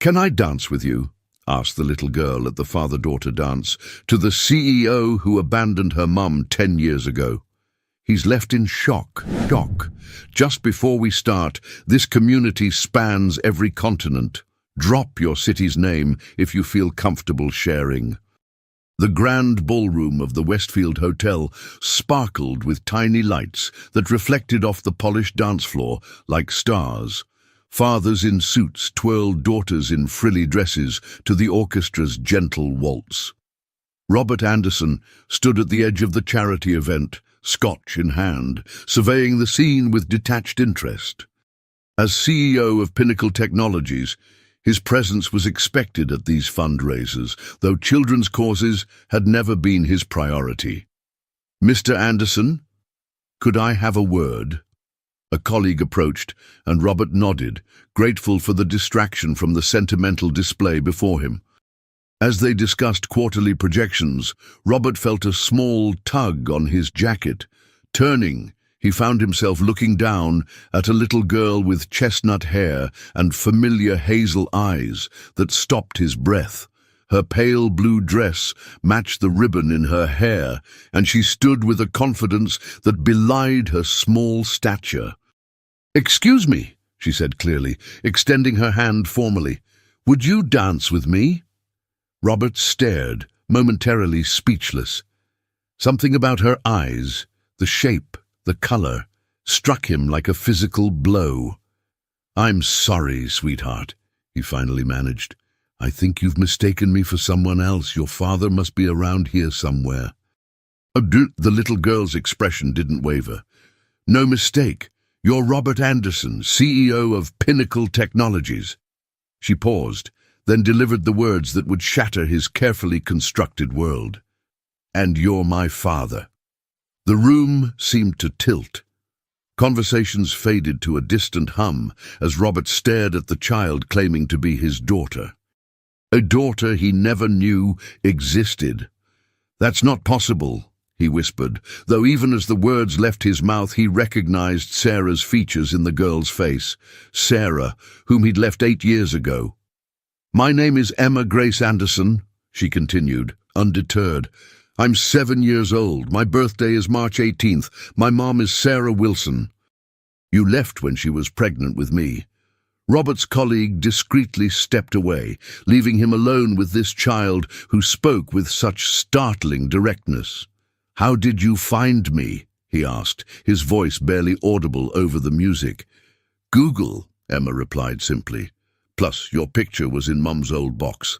"Can I dance with you?" asked the little girl at the father-daughter dance, "to the CEO who abandoned her mum 10 years ago. He's left in shock. Just before we start, this community spans every continent. Drop your city's name if you feel comfortable sharing." The grand ballroom of the Westfield Hotel sparkled with tiny lights that reflected off the polished dance floor like stars. Fathers in suits twirled daughters in frilly dresses to the orchestra's gentle waltz. Robert Anderson stood at the edge of the charity event, scotch in hand, surveying the scene with detached interest. As CEO of Pinnacle Technologies, his presence was expected at these fundraisers, though children's causes had never been his priority. "Mr. Anderson, could I have a word?" A colleague approached, and Robert nodded, grateful for the distraction from the sentimental display before him. As they discussed quarterly projections, Robert felt a small tug on his jacket. Turning, he found himself looking down at a little girl with chestnut hair and familiar hazel eyes that stopped his breath. Her pale blue dress matched the ribbon in her hair, and she stood with a confidence that belied her small stature. "Excuse me," she said clearly, extending her hand formally. "Would you dance with me?" Robert stared, momentarily speechless. Something about her eyes, the shape, the color, struck him like a physical blow. "I'm sorry, sweetheart," he finally managed. "I think you've mistaken me for someone else. Your father must be around here somewhere." The little girl's expression didn't waver. "No mistake. You're Robert Anderson, CEO of Pinnacle Technologies." She paused, then delivered the words that would shatter his carefully constructed world. "And you're my father." The room seemed to tilt. Conversations faded to a distant hum as Robert stared at the child claiming to be his daughter. A daughter he never knew existed. "That's not possible," he whispered, though even as the words left his mouth he recognized Sarah's features in the girl's face. Sarah, whom he'd left 8 years ago. "My name is Emma Grace Anderson," she continued, undeterred. "I'm 7 years old. My birthday is March 18th. My mom is Sarah Wilson. You left when she was pregnant with me." Robert's colleague discreetly stepped away, leaving him alone with this child who spoke with such startling directness. "How did you find me?" he asked, his voice barely audible over the music. "Google," Emma replied simply. "Plus, your picture was in Mum's old box.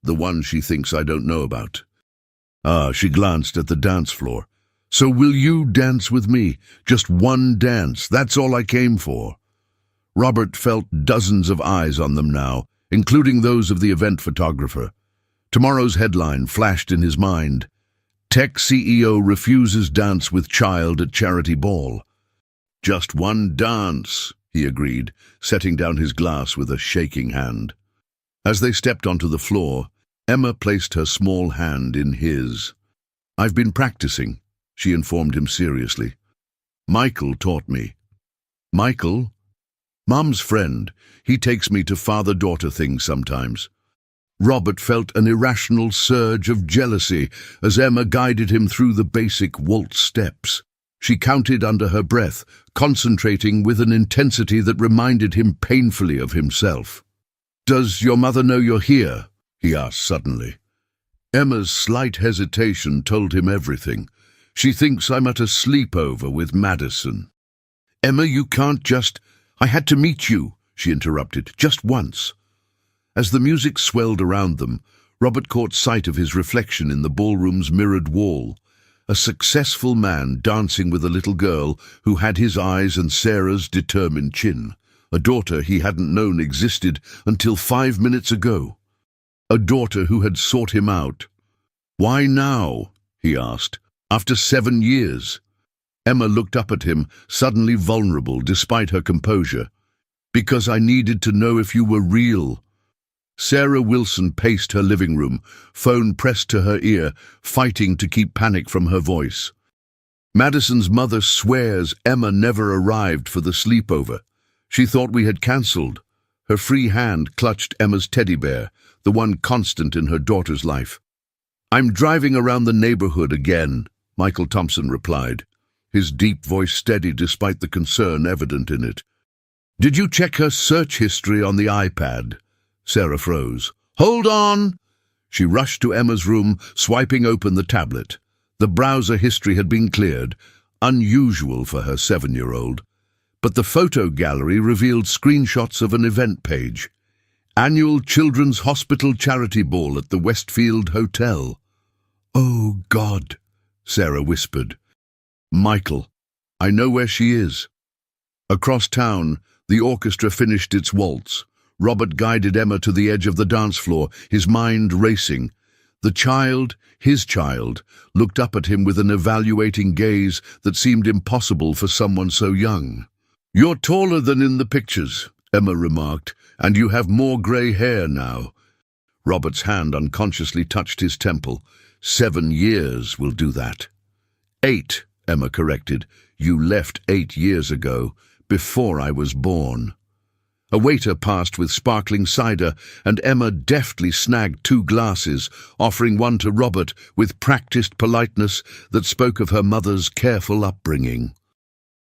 The one she thinks I don't know about." She glanced at the dance floor. "So will you dance with me? Just one dance, that's all I came for." Robert felt dozens of eyes on them now, including those of the event photographer. Tomorrow's headline flashed in his mind. "Tech CEO refuses dance with child at charity ball." "Just one dance," he agreed, setting down his glass with a shaking hand. As they stepped onto the floor, Emma placed her small hand in his. "I've been practicing," she informed him seriously. "Michael taught me." "Michael?" "Mum's friend. He takes me to father-daughter things sometimes." Robert felt an irrational surge of jealousy as Emma guided him through the basic waltz steps. She counted under her breath, concentrating with an intensity that reminded him painfully of himself. "Does your mother know you're here?" he asked suddenly. Emma's slight hesitation told him everything. "She thinks I'm at a sleepover with Madison." "Emma, you can't just—" "I had to meet you," she interrupted, "just once." As the music swelled around them, Robert caught sight of his reflection in the ballroom's mirrored wall. A successful man dancing with a little girl who had his eyes and Sarah's determined chin. A daughter he hadn't known existed until 5 minutes ago. A daughter who had sought him out. "Why now?" he asked. "After 7 years?" Emma looked up at him, suddenly vulnerable despite her composure. "Because I needed to know if you were real." Sarah Wilson paced her living room, phone pressed to her ear, fighting to keep panic from her voice. "Madison's mother swears Emma never arrived for the sleepover. She thought we had cancelled. Her free hand clutched Emma's teddy bear, the one constant in her daughter's life. "I'm driving around the neighborhood again," Michael Thompson replied, his deep voice steady despite the concern evident in it. "Did you check her search history on the iPad?" Sarah froze. "Hold on!" She rushed to Emma's room, swiping open the tablet. The browser history had been cleared, unusual for her 7-year-old. But the photo gallery revealed screenshots of an event page. Annual Children's Hospital Charity Ball at the Westfield Hotel. "Oh, God," Sarah whispered. "Michael, I know where she is." Across town, the orchestra finished its waltz. Robert guided Emma to the edge of the dance floor, his mind racing. The child, his child, looked up at him with an evaluating gaze that seemed impossible for someone so young. "You're taller than in the pictures," Emma remarked, "and you have more grey hair now." Robert's hand unconsciously touched his temple. 7 years will do that. 8, Emma corrected. "You left 8 years ago, before I was born." A waiter passed with sparkling cider, and Emma deftly snagged 2 glasses, offering one to Robert with practiced politeness that spoke of her mother's careful upbringing.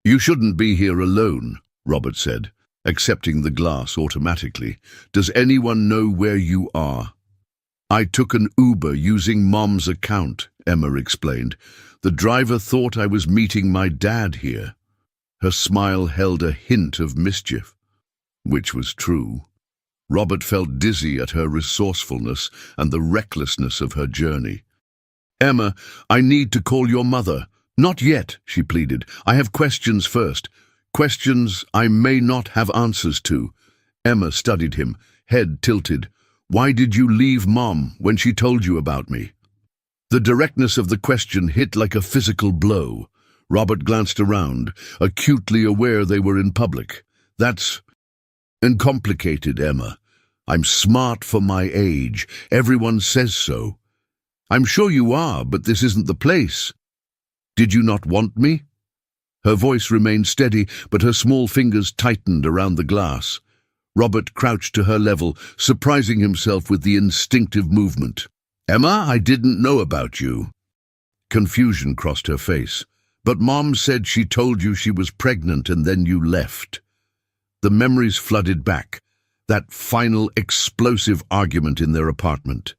"You shouldn't be here alone," Robert said, accepting the glass automatically. "Does anyone know where you are?" "I took an Uber using Mom's account," Emma explained. "The driver thought I was meeting my dad here." Her smile held a hint of mischief. Which was true. Robert felt dizzy at her resourcefulness and the recklessness of her journey. "Emma, I need to call your mother." "Not yet," she pleaded. "I have questions first. Questions I may not have answers to." Emma studied him, head tilted. "Why did you leave Mom when she told you about me?" The directness of the question hit like a physical blow. Robert glanced around, acutely aware they were in public. "That's uncomplicated, Emma. I'm smart for my age. Everyone says so." "I'm sure you are, but this isn't the place." "Did you not want me?" Her voice remained steady, but her small fingers tightened around the glass. Robert crouched to her level, surprising himself with the instinctive movement. "Emma, I didn't know about you." Confusion crossed her face. "But Mom said she told you she was pregnant and then you left." The memories flooded back, that final explosive argument in their apartment.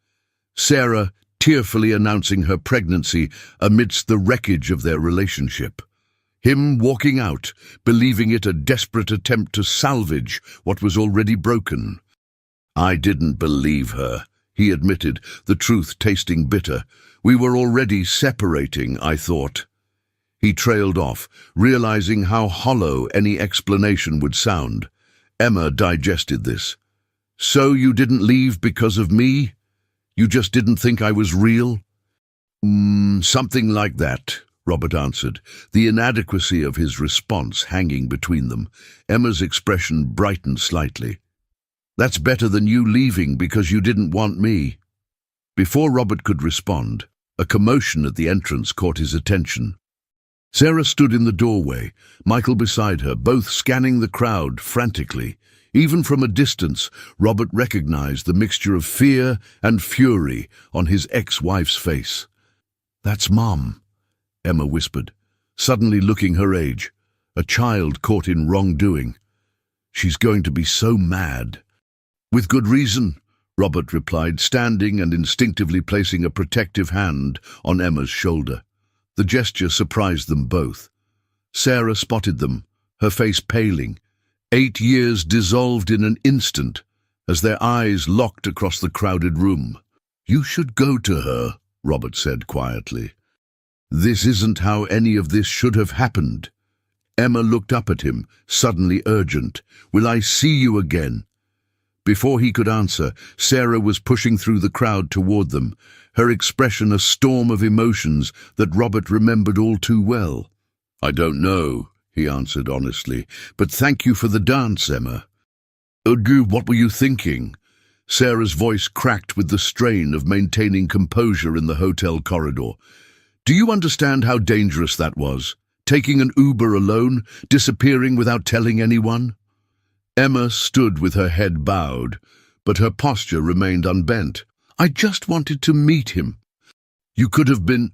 Sarah tearfully announcing her pregnancy amidst the wreckage of their relationship. Him walking out, believing it a desperate attempt to salvage what was already broken. "I didn't believe her," he admitted, the truth tasting bitter. "We were already separating, I thought." He trailed off, realizing how hollow any explanation would sound. Emma digested this. "So you didn't leave because of me? You just didn't think I was real?" Something like that," Robert answered, the inadequacy of his response hanging between them. Emma's expression brightened slightly. "That's better than you leaving because you didn't want me." Before Robert could respond, a commotion at the entrance caught his attention. Sarah stood in the doorway, Michael beside her, both scanning the crowd frantically. Even from a distance, Robert recognized the mixture of fear and fury on his ex-wife's face. "That's Mom," Emma whispered, suddenly looking her age, a child caught in wrongdoing. "She's going to be so mad." "With good reason," Robert replied, standing and instinctively placing a protective hand on Emma's shoulder. The gesture surprised them both. Sarah spotted them, her face paling. 8 years dissolved in an instant as their eyes locked across the crowded room. "You should go to her," Robert said quietly. "This isn't how any of this should have happened." Emma looked up at him, suddenly urgent. "Will I see you again?" Before he could answer, Sarah was pushing through the crowd toward them, her expression a storm of emotions that Robert remembered all too well. "I don't know," he answered honestly, "but thank you for the dance, Emma." What were you thinking?" Sarah's voice cracked with the strain of maintaining composure in the hotel corridor. "Do you understand how dangerous that was? Taking an Uber alone, disappearing without telling anyone?" Emma stood with her head bowed, but her posture remained unbent. "I just wanted to meet him." "You could have been—"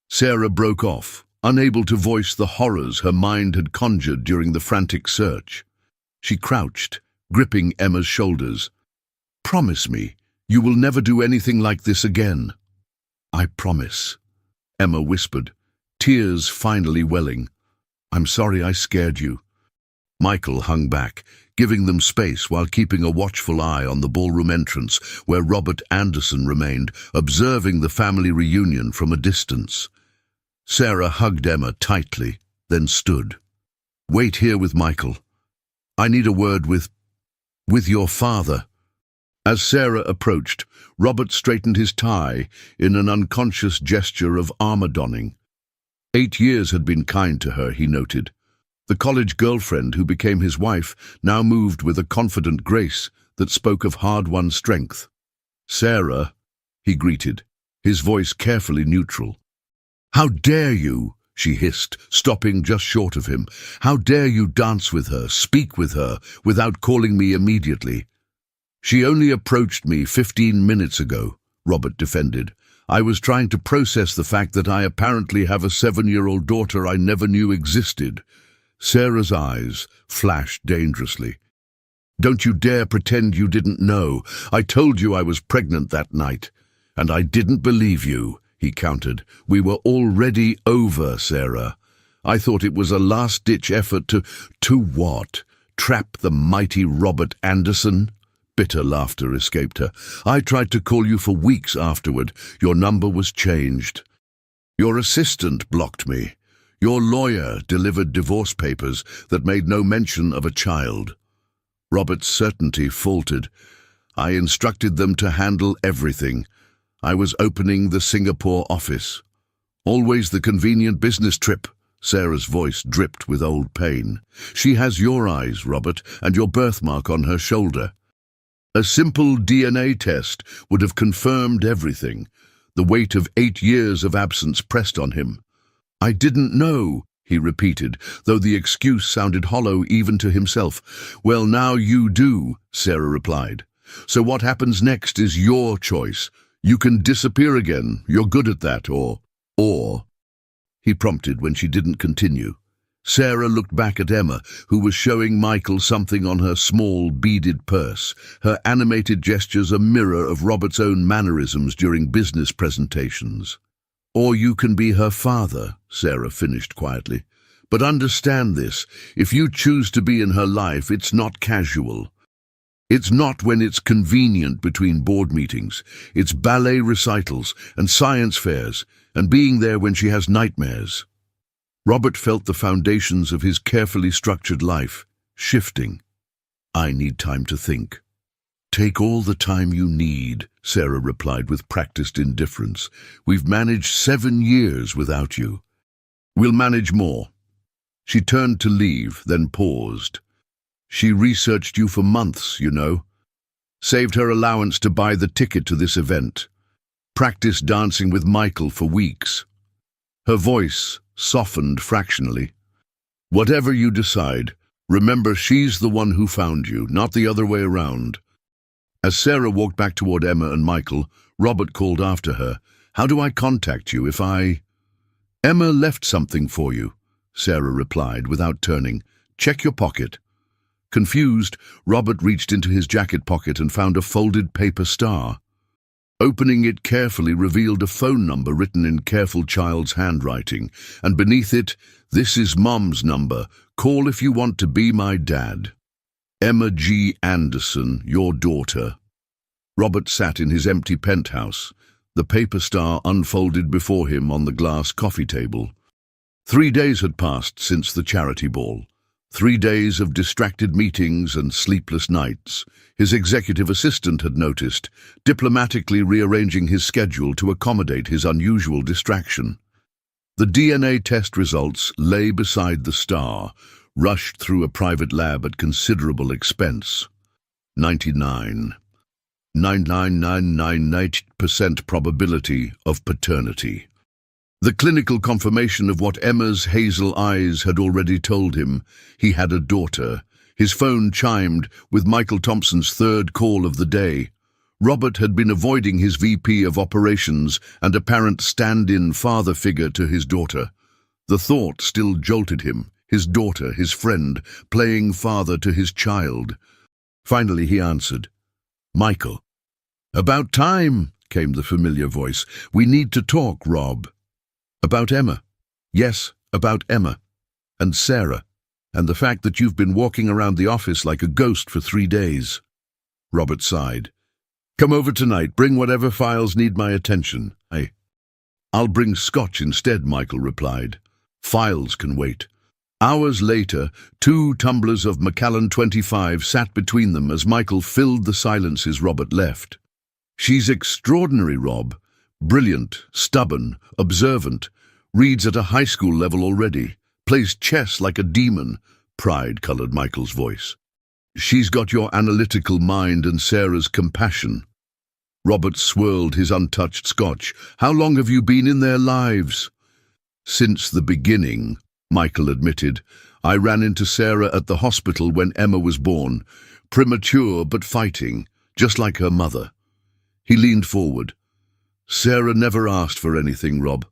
Sarah broke off, unable to voice the horrors her mind had conjured during the frantic search. She crouched, gripping Emma's shoulders. "Promise me, you will never do anything like this again." "I promise," Emma whispered, tears finally welling. "I'm sorry I scared you." Michael hung back, giving them space while keeping a watchful eye on the ballroom entrance where Robert Anderson remained, observing the family reunion from a distance. Sarah hugged Emma tightly, then stood. "Wait here with Michael. I need a word with your father." As Sarah approached, Robert straightened his tie in an unconscious gesture of armor-donning. 8 years had been kind to her, he noted. The college girlfriend who became his wife now moved with a confident grace that spoke of hard-won strength. "Sarah," he greeted, his voice carefully neutral. "How dare you?" she hissed, stopping just short of him. "How dare you dance with her, speak with her, without calling me immediately?" "She only approached me 15 minutes ago," Robert defended. "I was trying to process the fact that I apparently have a 7-year-old daughter I never knew existed." Sarah's eyes flashed dangerously. "Don't you dare pretend you didn't know. I told you I was pregnant that night. And I didn't believe you," he countered. "We were already over, Sarah. I thought it was a last-ditch effort to— To what? Trap the mighty Robert Anderson?" Bitter laughter escaped her. "I tried to call you for weeks afterward. Your number was changed. Your assistant blocked me. Your lawyer delivered divorce papers that made no mention of a child." Robert's certainty faltered. "I instructed them to handle everything. I was opening the Singapore office." "Always the convenient business trip." Sarah's voice dripped with old pain. "She has your eyes, Robert, and your birthmark on her shoulder. A simple DNA test would have confirmed everything." The weight of 8 years of absence pressed on him. "I didn't know," he repeated, though the excuse sounded hollow even to himself. "Well, now you do," Sarah replied. "So what happens next is your choice. You can disappear again, you're good at that, or, he prompted when she didn't continue. Sarah looked back at Emma, who was showing Michael something on her small, beaded purse, her animated gestures a mirror of Robert's own mannerisms during business presentations. "Or you can be her father," Sarah finished quietly. "But understand this, if you choose to be in her life, it's not casual. It's not when it's convenient between board meetings. It's ballet recitals and science fairs, and being there when she has nightmares." Robert felt the foundations of his carefully structured life shifting. "I need time to think." "Take all the time you need," Sarah replied with practiced indifference. "We've managed 7 years without you. We'll manage more." She turned to leave, then paused. "She researched you for months, you know. Saved her allowance to buy the ticket to this event. Practiced dancing with Michael for weeks." Her voice softened fractionally. "Whatever you decide, remember she's the one who found you, not the other way around." As Sarah walked back toward Emma and Michael, Robert called after her. "How do I contact you if I—" "Emma left something for you," Sarah replied without turning. "Check your pocket." Confused, Robert reached into his jacket pocket and found a folded paper star. Opening it carefully revealed a phone number written in careful child's handwriting, and beneath it, "This is Mom's number. Call if you want to be my dad. Emma G. Anderson, your daughter." Robert sat in his empty penthouse, the paper star unfolded before him on the glass coffee table. 3 days had passed since the charity ball. 3 days of distracted meetings and sleepless nights. His executive assistant had noticed, diplomatically rearranging his schedule to accommodate his unusual distraction. The DNA test results lay beside the star, rushed through a private lab at considerable expense. 99.9998% probability of paternity. The clinical confirmation of what Emma's hazel eyes had already told him. He had a daughter. His phone chimed with Michael Thompson's third call of the day. Robert had been avoiding his VP of operations and apparent stand-in father figure to his daughter. The thought still jolted him, his daughter, his friend, playing father to his child. Finally he answered. "Michael." "About time," came the familiar voice. "We need to talk, Rob." "About Emma?" "Yes, about Emma. And Sarah. And the fact that you've been walking around the office like a ghost for 3 days." Robert sighed. "Come over tonight. Bring whatever files need my attention." "I'll bring scotch instead," Michael replied. "Files can wait." Hours later, 2 tumblers of Macallan 25 sat between them as Michael filled the silences Robert left. "She's extraordinary, Rob. Brilliant, stubborn, observant. Reads at a high school level already. Plays chess like a demon," pride colored Michael's voice. "She's got your analytical mind and Sarah's compassion." Robert swirled his untouched scotch. "How long have you been in their lives?" "Since the beginning," Michael admitted. "I ran into Sarah at the hospital when Emma was born. Premature but fighting, just like her mother." He leaned forward. "Sarah never asked for anything, Rob.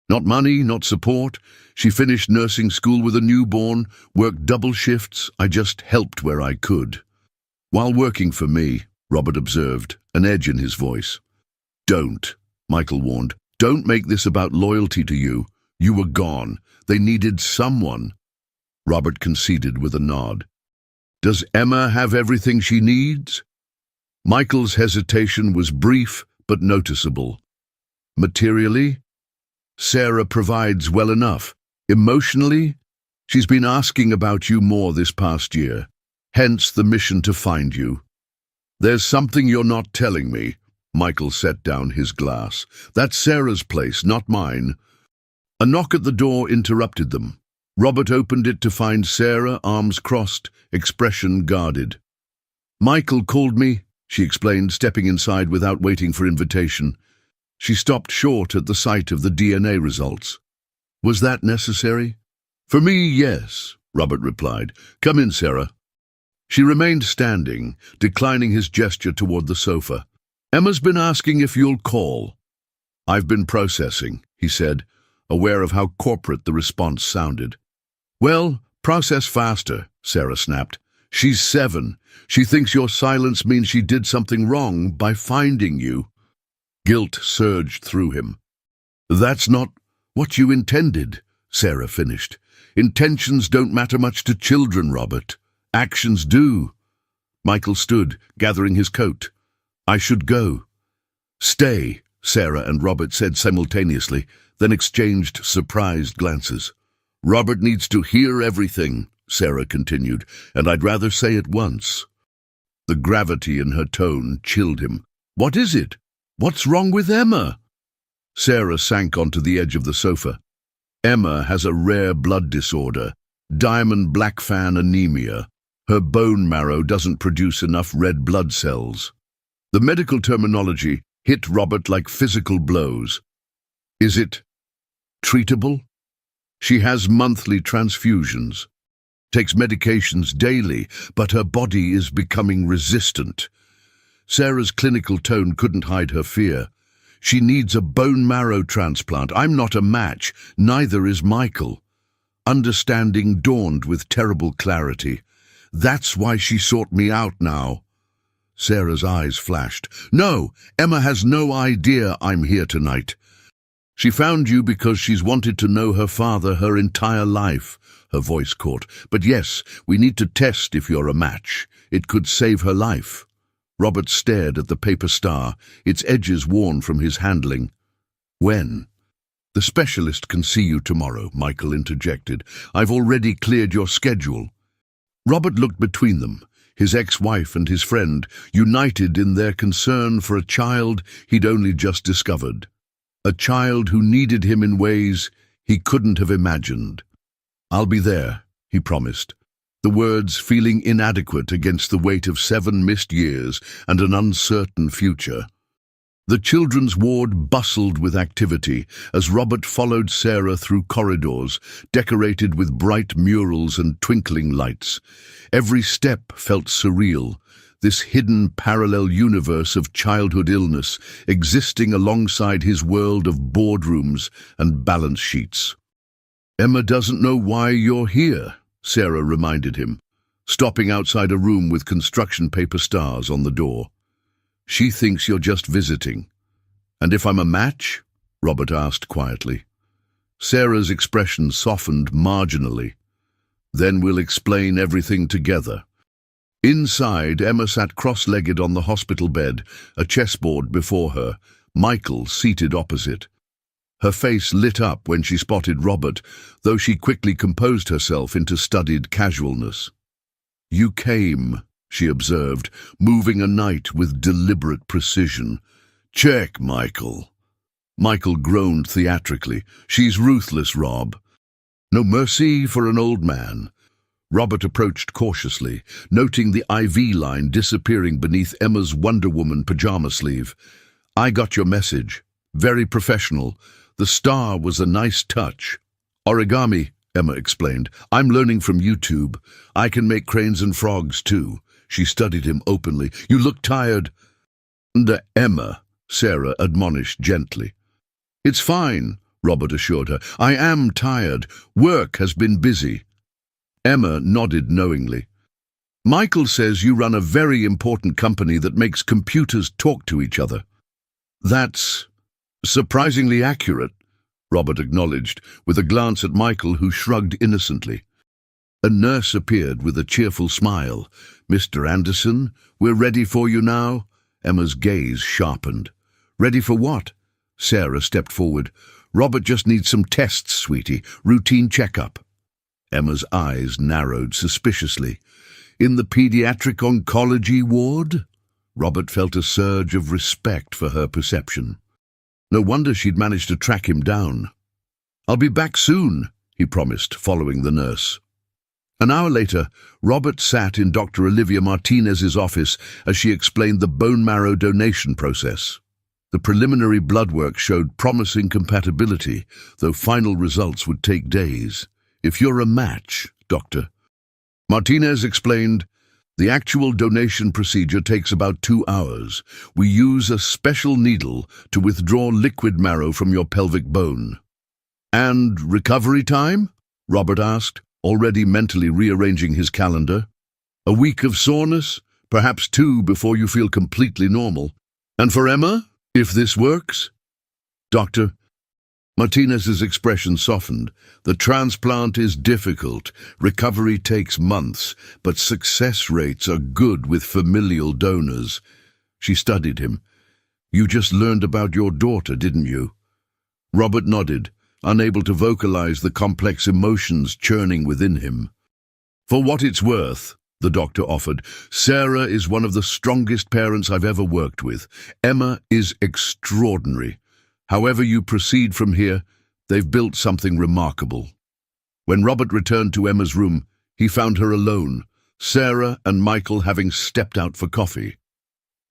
Not money, not support. She finished nursing school with a newborn, worked double shifts. I just helped where I could." "While working for me," Robert observed, an edge in his voice. "Don't," Michael warned. "Don't make this about loyalty to you. You were gone. They needed someone." Robert conceded with a nod. "Does Emma have everything she needs?" Michael's hesitation was brief but noticeable. "Materially? Sarah provides well enough. Emotionally? She's been asking about you more this past year. Hence the mission to find you." "There's something you're not telling me." Michael set down his glass. "That's Sarah's place, not mine." A knock at the door interrupted them. Robert opened it to find Sarah, arms crossed, expression guarded. "Michael called me," she explained, stepping inside without waiting for invitation. She stopped short at the sight of the DNA results. "Was that necessary?" "For me, yes," Robert replied. "Come in, Sarah." She remained standing, declining his gesture toward the sofa. "Emma's been asking if you'll call." "I've been processing," he said, aware of how corporate the response sounded. "Well, process faster," Sarah snapped. "She's 7. She thinks your silence means she did something wrong by finding you." Guilt surged through him. "That's not what you intended," Sarah finished. "Intentions don't matter much to children, Robert. Actions do." Michael stood, gathering his coat. "I should go." "Stay," Sarah and Robert said simultaneously, then exchanged surprised glances. "Robert needs to hear everything," Sarah continued, "and I'd rather say it once." The gravity in her tone chilled him. "What is it? What's wrong with Emma?" Sarah sank onto the edge of the sofa. "Emma has a rare blood disorder, diamond black fan anemia. Her bone marrow doesn't produce enough red blood cells." The medical terminology hit Robert like physical blows. "Is it treatable?" "She has monthly transfusions, takes medications daily, but her body is becoming resistant." Sarah's clinical tone couldn't hide her fear. "She needs a bone marrow transplant. I'm not a match, neither is Michael." Understanding dawned with terrible clarity. "That's why she sought me out now." Sarah's eyes flashed. "No, Emma has no idea I'm here tonight. She found you because she's wanted to know her father her entire life," her voice caught. "But yes, we need to test if you're a match. It could save her life." Robert stared at the paper star, its edges worn from his handling. "When?" "The specialist can see you tomorrow," Michael interjected. "I've already cleared your schedule." Robert looked between them, his ex-wife and his friend, united in their concern for a child he'd only just discovered. A child who needed him in ways he couldn't have imagined. "I'll be there," he promised, the words feeling inadequate against the weight of 7 missed years and an uncertain future. The children's ward bustled with activity as Robert followed Sarah through corridors decorated with bright murals and twinkling lights. Every step felt surreal, this hidden parallel universe of childhood illness existing alongside his world of boardrooms and balance sheets. "Emma doesn't know why you're here," Sarah reminded him, stopping outside a room with construction paper stars on the door. "She thinks you're just visiting." "And if I'm a match?" Robert asked quietly. Sarah's expression softened marginally. "Then we'll explain everything together." Inside, Emma sat cross-legged on the hospital bed, a chessboard before her, Michael seated opposite. Her face lit up when she spotted Robert, though she quickly composed herself into studied casualness. "You came," she observed, moving a knight with deliberate precision. "Check, Michael." Michael groaned theatrically. "She's ruthless, Rob." "No mercy for an old man." Robert approached cautiously, noting the IV line disappearing beneath Emma's Wonder Woman pajama sleeve. "I got your message. Very professional. The star was a nice touch." "Origami," Emma explained. "I'm learning from YouTube. I can make cranes and frogs, too." She studied him openly. "You look tired." "Emma," Sarah admonished gently. "It's fine," Robert assured her. "I am tired. Work has been busy." Emma nodded knowingly. "Michael says you run a very important company that makes computers talk to each other." "That's surprisingly accurate," Robert acknowledged, with a glance at Michael, who shrugged innocently. A nurse appeared with a cheerful smile. "Mr. Anderson, we're ready for you now." Emma's gaze sharpened. "Ready for what?" Sarah stepped forward. "Robert just needs some tests, sweetie. Routine checkup." Emma's eyes narrowed suspiciously. "In the pediatric oncology ward?" Robert felt a surge of respect for her perception. No wonder she'd managed to track him down. "I'll be back soon," he promised, following the nurse. An hour later, Robert sat in Dr. Olivia Martinez's office as she explained the bone marrow donation process. The preliminary blood work showed promising compatibility, though final results would take days. "If you're a match, Doctor," Martinez explained, "the actual donation procedure takes about 2 hours. We use a special needle to withdraw liquid marrow from your pelvic bone." "And recovery time?" Robert asked, already mentally rearranging his calendar. "A week of soreness, perhaps 2 before you feel completely normal. And for Emma, if this works?" "Doctor," Martinez's expression softened. "The transplant is difficult. Recovery takes months, but success rates are good with familial donors." She studied him. "You just learned about your daughter, didn't you?" Robert nodded, unable to vocalize the complex emotions churning within him. "For what it's worth," the doctor offered, "Sarah is one of the strongest parents I've ever worked with. Emma is extraordinary. However you proceed from here, they've built something remarkable." When Robert returned to Emma's room, he found her alone, Sarah and Michael having stepped out for coffee.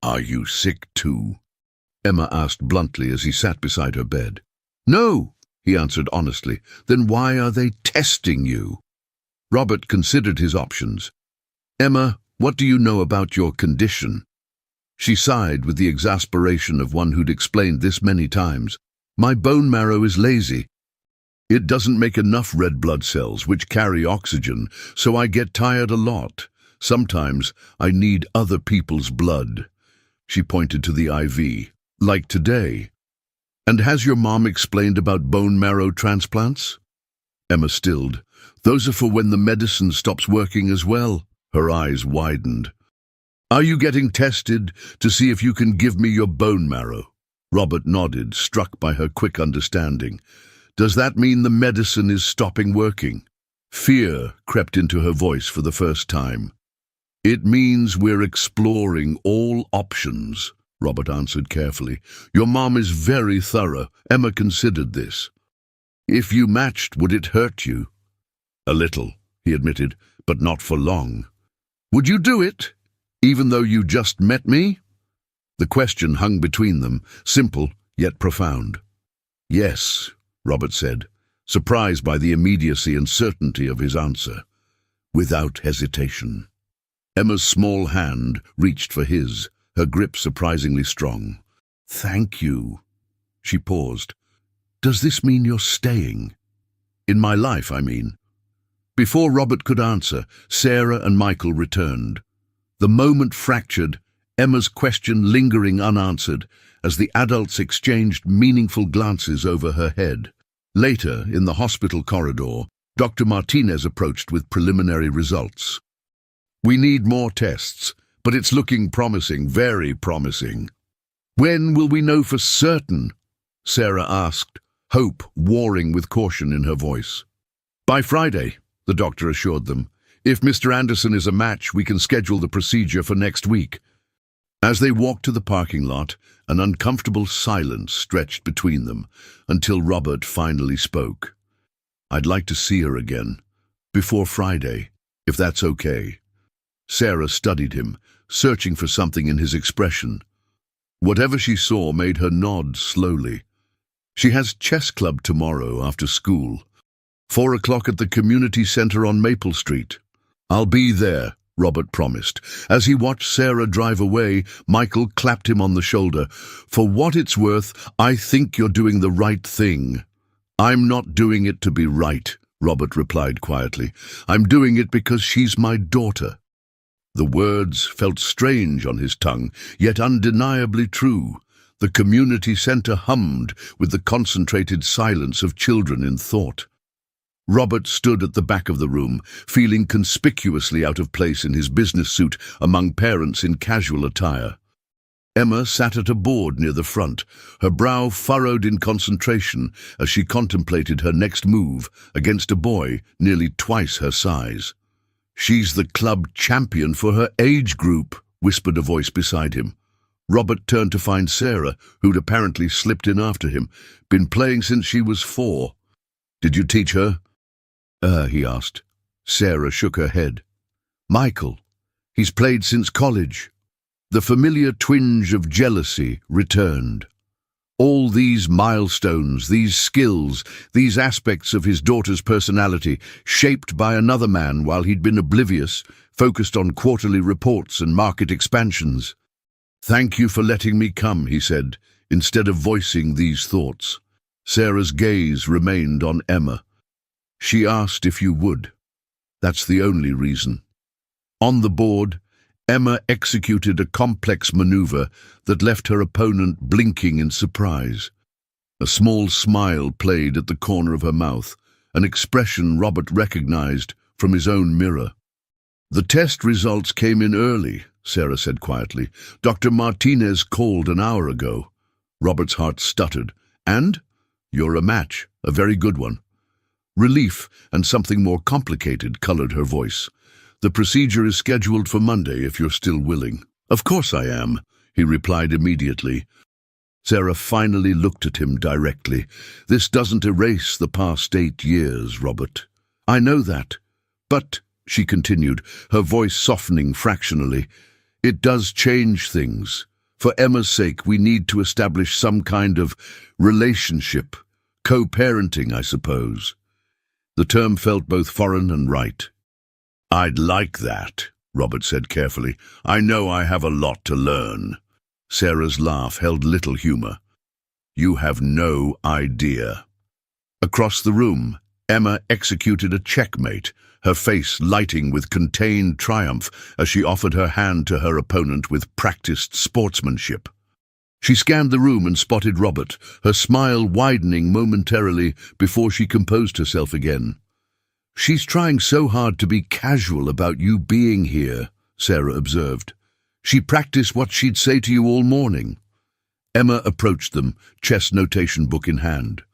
"Are you sick too?" Emma asked bluntly as he sat beside her bed. "No," he answered honestly. "Then why are they testing you?" Robert considered his options. "Emma, what do you know about your condition?" She sighed with the exasperation of one who'd explained this many times. "My bone marrow is lazy. It doesn't make enough red blood cells, which carry oxygen, so I get tired a lot. Sometimes I need other people's blood." She pointed to the IV. "Like today." "And has your mom explained about bone marrow transplants?" Emma stilled. "Those are for when the medicine stops working as well." Her eyes widened. "Are you getting tested to see if you can give me your bone marrow?" Robert nodded, struck by her quick understanding. "Does that mean the medicine is stopping working?" Fear crept into her voice for the first time. "It means we're exploring all options," Robert answered carefully. "Your mom is very thorough. Emma considered this." "If you matched, would it hurt you?" "A little," he admitted, "but not for long." "Would you do it, even though you just met me?" The question hung between them, simple yet profound. "Yes," Robert said, surprised by the immediacy and certainty of his answer. Without hesitation. Emma's small hand reached for his, her grip surprisingly strong. "Thank you." She paused. "Does this mean you're staying? In my life, I mean." Before Robert could answer, Sarah and Michael returned. The moment fractured, Emma's question lingering unanswered, as the adults exchanged meaningful glances over her head. Later, in the hospital corridor, Dr. Martinez approached with preliminary results. "We need more tests, but it's looking promising, very promising." "When will we know for certain?" Sarah asked, hope warring with caution in her voice. "By Friday," the doctor assured them. "If Mr. Anderson is a match, we can schedule the procedure for next week." As they walked to the parking lot, an uncomfortable silence stretched between them, until Robert finally spoke. "I'd like to see her again. Before Friday, if that's okay." Sarah studied him, searching for something in his expression. Whatever she saw made her nod slowly. "She has chess club tomorrow after school. 4 o'clock at the community center on Maple Street." "I'll be there," Robert promised. As he watched Sarah drive away, Michael clapped him on the shoulder. "For what it's worth, I think you're doing the right thing." "I'm not doing it to be right," Robert replied quietly. "I'm doing it because she's my daughter." The words felt strange on his tongue, yet undeniably true. The community center hummed with the concentrated silence of children in thought. Robert stood at the back of the room, feeling conspicuously out of place in his business suit among parents in casual attire. Emma sat at a board near the front, her brow furrowed in concentration as she contemplated her next move against a boy nearly twice her size. "She's the club champion for her age group," whispered a voice beside him. Robert turned to find Sarah, who'd apparently slipped in after him. "Been playing since she was 4. "Did you teach her?" He asked. Sarah shook her head. "Michael. He's played since college." The familiar twinge of jealousy returned. All these milestones, these skills, these aspects of his daughter's personality, shaped by another man while he'd been oblivious, focused on quarterly reports and market expansions. "Thank you for letting me come," he said, instead of voicing these thoughts. Sarah's gaze remained on Emma. "She asked if you would. That's the only reason." On the board, Emma executed a complex maneuver that left her opponent blinking in surprise. A small smile played at the corner of her mouth, an expression Robert recognized from his own mirror. "The test results came in early," Sarah said quietly. "Dr. Martinez called an hour ago." Robert's heart stuttered. "And? You're a match, a very good one." Relief and something more complicated colored her voice. "The procedure is scheduled for Monday if you're still willing." "Of course I am," he replied immediately. Sarah finally looked at him directly. "This doesn't erase the past 8 years, Robert." "I know that. But," she continued, her voice softening fractionally, "it does change things. For Emma's sake, we need to establish some kind of relationship. Co-parenting, I suppose." The term felt both foreign and right. "I'd like that," Robert said carefully. "I know I have a lot to learn." Sarah's laugh held little humor. "You have no idea." Across the room, Emma executed a checkmate, her face lighting with contained triumph as she offered her hand to her opponent with practiced sportsmanship. She scanned the room and spotted Robert, her smile widening momentarily before she composed herself again. "She's trying so hard to be casual about you being here," Sarah observed. "She practiced what she'd say to you all morning." Emma approached them, chess notation book in hand.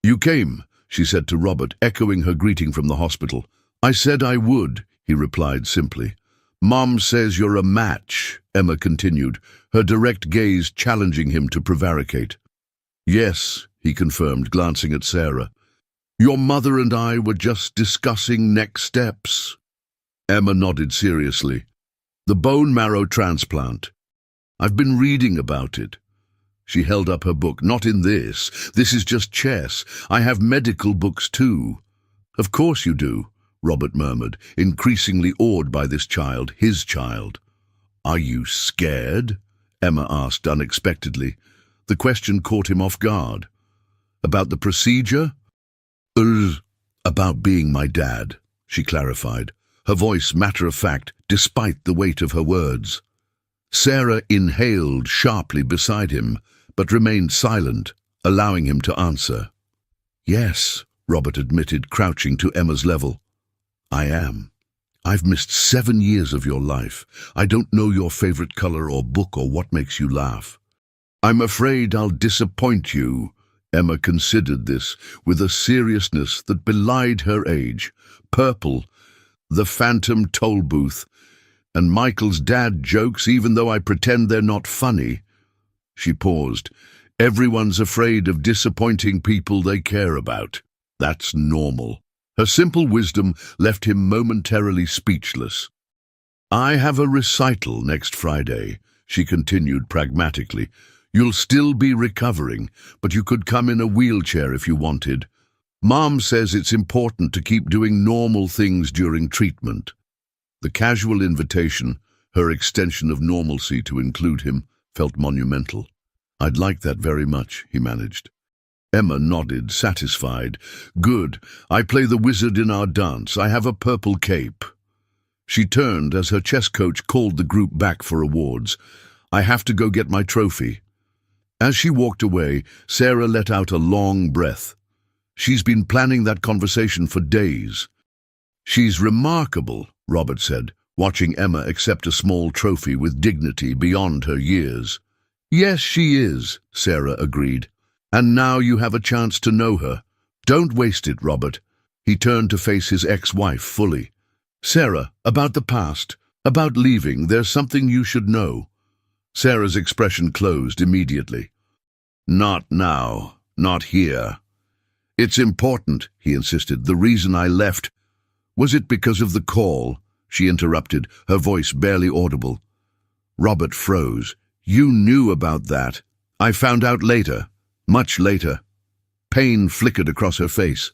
"You came," she said to Robert, echoing her greeting from the hospital. "I said I would," he replied simply. "Mom says you're a match," Emma continued, her direct gaze challenging him to prevaricate. "Yes," he confirmed, glancing at Sarah. "Your mother and I were just discussing next steps." Emma nodded seriously. "The bone marrow transplant." I've been reading about it. She held up her book. Not in this. This is just chess. I have medical books too. Of course you do, Robert murmured, increasingly awed by this child, his child. Are you scared? Emma asked unexpectedly. The question caught him off guard. About the procedure? About being my dad, she clarified, her voice matter-of-fact despite the weight of her words. Sarah inhaled sharply beside him, but remained silent, allowing him to answer. Yes, Robert admitted, crouching to Emma's level. I am. I've missed 7 years of your life. I don't know your favorite color or book or what makes you laugh. I'm afraid I'll disappoint you. Emma considered this with a seriousness that belied her age. Purple, the phantom toll booth, and Michael's dad jokes, even though I pretend they're not funny. She paused. Everyone's afraid of disappointing people they care about. That's normal. Her simple wisdom left him momentarily speechless. I have a recital next Friday, she continued pragmatically. You'll still be recovering, but you could come in a wheelchair if you wanted. Mom says it's important to keep doing normal things during treatment. The casual invitation, her extension of normalcy to include him, felt monumental. I'd like that very much, he managed. Emma nodded, satisfied. Good. I play the wizard in our dance. I have a purple cape. She turned as her chess coach called the group back for awards. I have to go get my trophy. As she walked away, Sarah let out a long breath. She's been planning that conversation for days. She's remarkable, Robert said, watching Emma accept a small trophy with dignity beyond her years. Yes, she is, Sarah agreed. And now you have a chance to know her. Don't waste it, Robert. He turned to face his ex-wife fully. Sarah, about the past, about leaving, there's something you should know. Sarah's expression closed immediately. Not now, not here. It's important, he insisted. The reason I left. Was it because of the call? She interrupted, her voice barely audible. Robert froze. You knew about that. I found out later. Much later. Pain flickered across her face.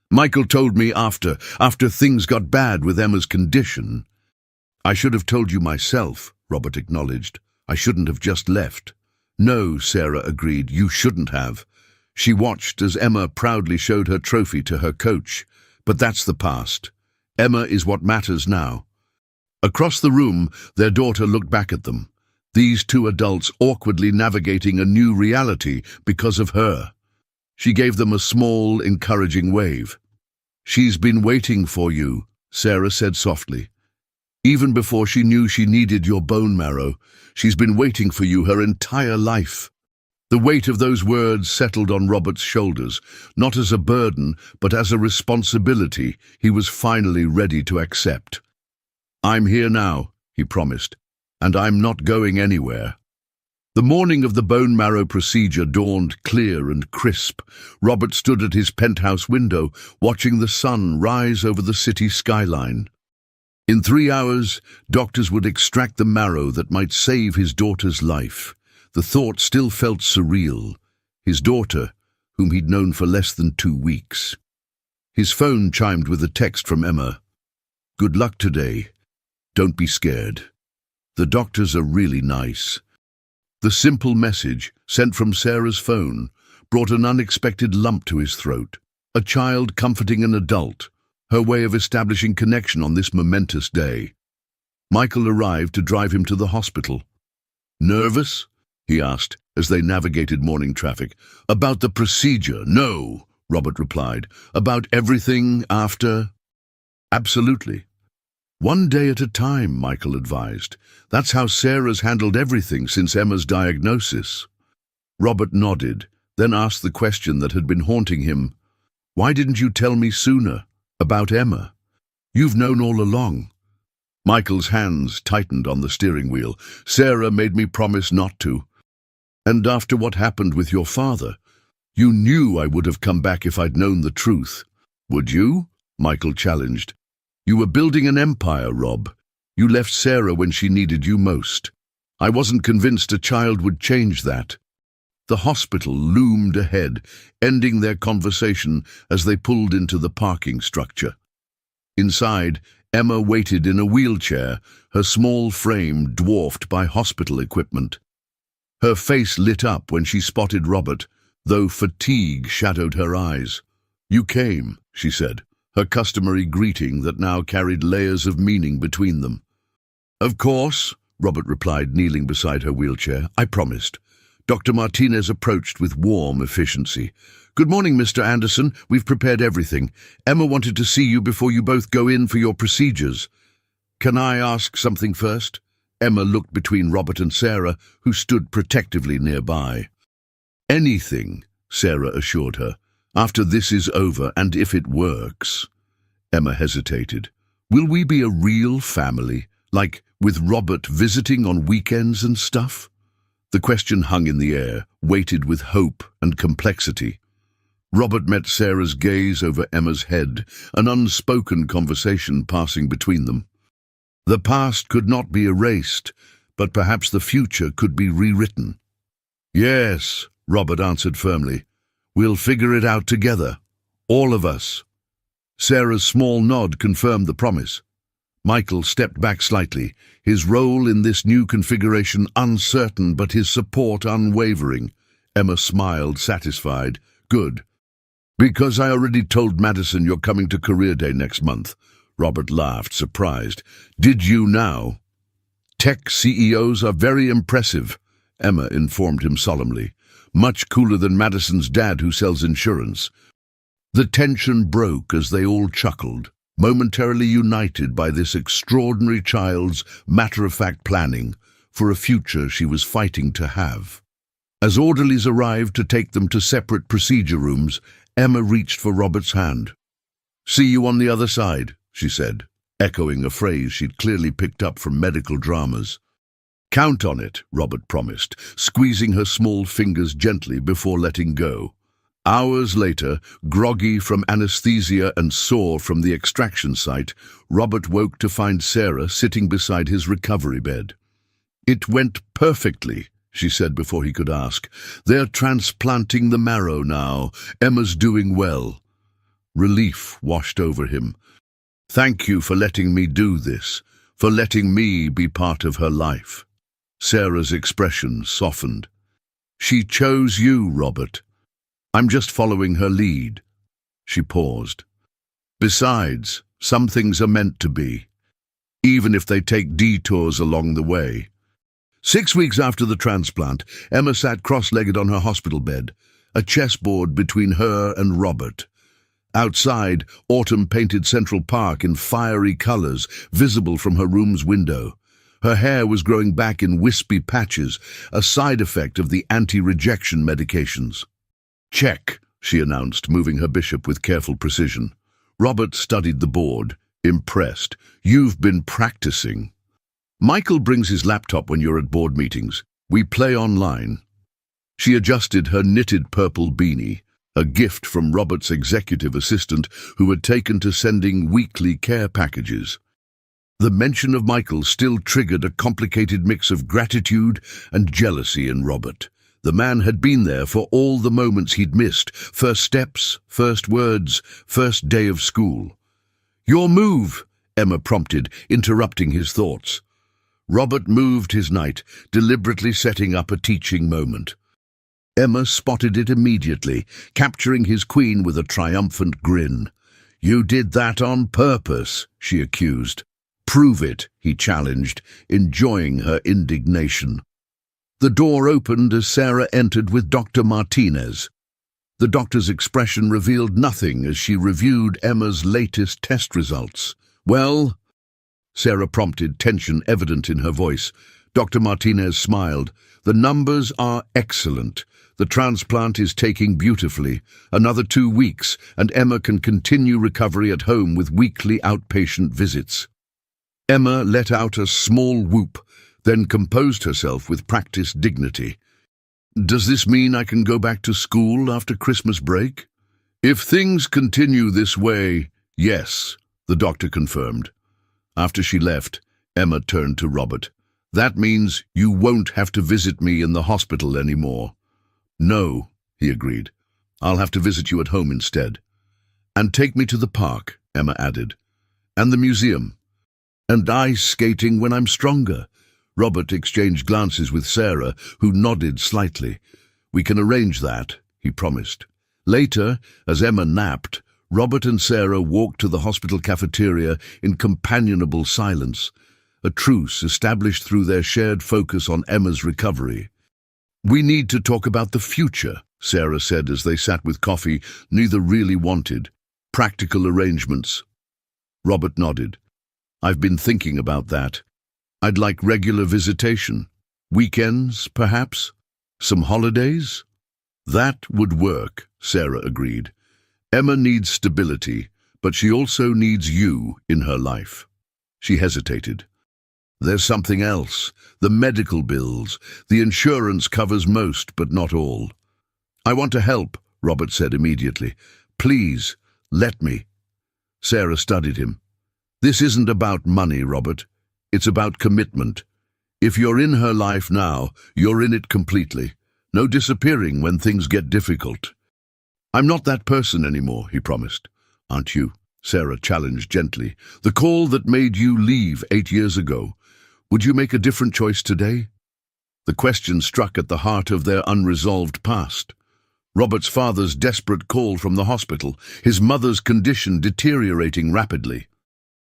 Michael told me after things got bad with Emma's condition. I should have told you myself, Robert acknowledged. I shouldn't have just left. No, Sarah agreed, you shouldn't have. She watched as Emma proudly showed her trophy to her coach. But that's the past. Emma is what matters now. Across the room, their daughter looked back at them. These two adults awkwardly navigating a new reality because of her. She gave them a small, encouraging wave. She's been waiting for you, Sarah said softly. Even before she knew she needed your bone marrow, she's been waiting for you her entire life. The weight of those words settled on Robert's shoulders, not as a burden, but as a responsibility he was finally ready to accept. I'm here now, he promised. And I'm not going anywhere. The morning of the bone marrow procedure dawned clear and crisp. Robert stood at his penthouse window, watching the sun rise over the city skyline. In 3 hours, doctors would extract the marrow that might save his daughter's life. The thought still felt surreal. His daughter, whom he'd known for less than 2 weeks. His phone chimed with a text from Emma. Good luck today. Don't be scared. The doctors are really nice. The simple message, sent from Sarah's phone, brought an unexpected lump to his throat. A child comforting an adult, her way of establishing connection on this momentous day. Michael arrived to drive him to the hospital. Nervous? He asked, as they navigated morning traffic. About the procedure? No, Robert replied. About everything after? Absolutely. One day at a time, Michael advised. That's how Sarah's handled everything since Emma's diagnosis. Robert nodded, then asked the question that had been haunting him. Why didn't you tell me sooner about Emma? You've known all along. Michael's hands tightened on the steering wheel. Sarah made me promise not to. And after what happened with your father, you knew I would have come back if I'd known the truth. Would you? Michael challenged. You were building an empire, Rob. You left Sarah when she needed you most. I wasn't convinced a child would change that. The hospital loomed ahead, ending their conversation as they pulled into the parking structure. Inside, Emma waited in a wheelchair, her small frame dwarfed by hospital equipment. Her face lit up when she spotted Robert, though fatigue shadowed her eyes. "You came," she said, her customary greeting that now carried layers of meaning between them. "Of course," Robert replied, kneeling beside her wheelchair. "I promised." Dr. Martinez approached with warm efficiency. "Good morning, Mr. Anderson. We've prepared everything. Emma wanted to see you before you both go in for your procedures." "Can I ask something first?" Emma looked between Robert and Sarah, who stood protectively nearby. "Anything," Sarah assured her. "After this is over, and if it works." Emma hesitated. "Will we be a real family, like with Robert visiting on weekends and stuff?" The question hung in the air, weighted with hope and complexity. Robert met Sarah's gaze over Emma's head, an unspoken conversation passing between them. The past could not be erased, but perhaps the future could be rewritten. "Yes," Robert answered firmly. "We'll figure it out together. All of us." Sarah's small nod confirmed the promise. Michael stepped back slightly, his role in this new configuration uncertain but his support unwavering. Emma smiled, satisfied. "Good. Because I already told Madison you're coming to Career Day next month." Robert laughed, surprised. "Did you now?" "Tech CEOs are very impressive," Emma informed him solemnly. "Much cooler than Madison's dad who sells insurance." The tension broke as they all chuckled, momentarily united by this extraordinary child's matter-of-fact planning for a future she was fighting to have. As orderlies arrived to take them to separate procedure rooms, Emma reached for Robert's hand. "See you on the other side," she said, echoing a phrase she'd clearly picked up from medical dramas. "Count on it," Robert promised, squeezing her small fingers gently before letting go. Hours later, groggy from anesthesia and sore from the extraction site, Robert woke to find Sarah sitting beside his recovery bed. "It went perfectly," she said before he could ask. "They're transplanting the marrow now. Emma's doing well." Relief washed over him. "Thank you for letting me do this, for letting me be part of her life." Sarah's expression softened. "She chose you, Robert. I'm just following her lead." She paused. "Besides, some things are meant to be, even if they take detours along the way." 6 weeks after the transplant, Emma sat cross-legged on her hospital bed, a chessboard between her and Robert. Outside, autumn painted Central Park in fiery colors, visible from her room's window. Her hair was growing back in wispy patches, a side effect of the anti-rejection medications. "Check," she announced, moving her bishop with careful precision. Robert studied the board, impressed. "You've been practicing." "Michael brings his laptop when you're at board meetings. We play online." She adjusted her knitted purple beanie, a gift from Robert's executive assistant who had taken to sending weekly care packages. The mention of Michael still triggered a complicated mix of gratitude and jealousy in Robert. The man had been there for all the moments he'd missed, first steps, first words, first day of school. "Your move," Emma prompted, interrupting his thoughts. Robert moved his knight, deliberately setting up a teaching moment. Emma spotted it immediately, capturing his queen with a triumphant grin. "You did that on purpose," she accused. "Prove it," he challenged, enjoying her indignation. The door opened as Sarah entered with Dr. Martinez. The doctor's expression revealed nothing as she reviewed Emma's latest test results. "Well?" Sarah prompted, tension evident in her voice. Dr. Martinez smiled. "The numbers are excellent. The transplant is taking beautifully. Another 2 weeks, and Emma can continue recovery at home with weekly outpatient visits." Emma let out a small whoop, then composed herself with practiced dignity. "Does this mean I can go back to school after Christmas break?" "If things continue this way, yes," the doctor confirmed. After she left, Emma turned to Robert. That means you won't have to visit me in the hospital anymore. No, he agreed. I'll have to visit you at home instead. And take me to the park, Emma added. And the museum. And ice skating when I'm stronger. Robert exchanged glances with Sarah, who nodded slightly. We can arrange that, he promised. Later, as Emma napped, Robert and Sarah walked to the hospital cafeteria in companionable silence, a truce established through their shared focus on Emma's recovery. We need to talk about the future, Sarah said as they sat with coffee neither really wanted. Practical arrangements. Robert nodded. I've been thinking about that. I'd like regular visitation. Weekends, perhaps? Some holidays? That would work, Sarah agreed. Emma needs stability, but she also needs you in her life. She hesitated. There's something else. The medical bills. The insurance covers most, but not all. I want to help, Robert said immediately. Please, let me. Sarah studied him. This isn't about money, Robert. It's about commitment. If you're in her life now, you're in it completely. No disappearing when things get difficult. I'm not that person anymore, he promised. Aren't you? Sarah challenged gently. The call that made you leave 8 years ago. Would you make a different choice today? The question struck at the heart of their unresolved past. Robert's father's desperate call from the hospital, his mother's condition deteriorating rapidly.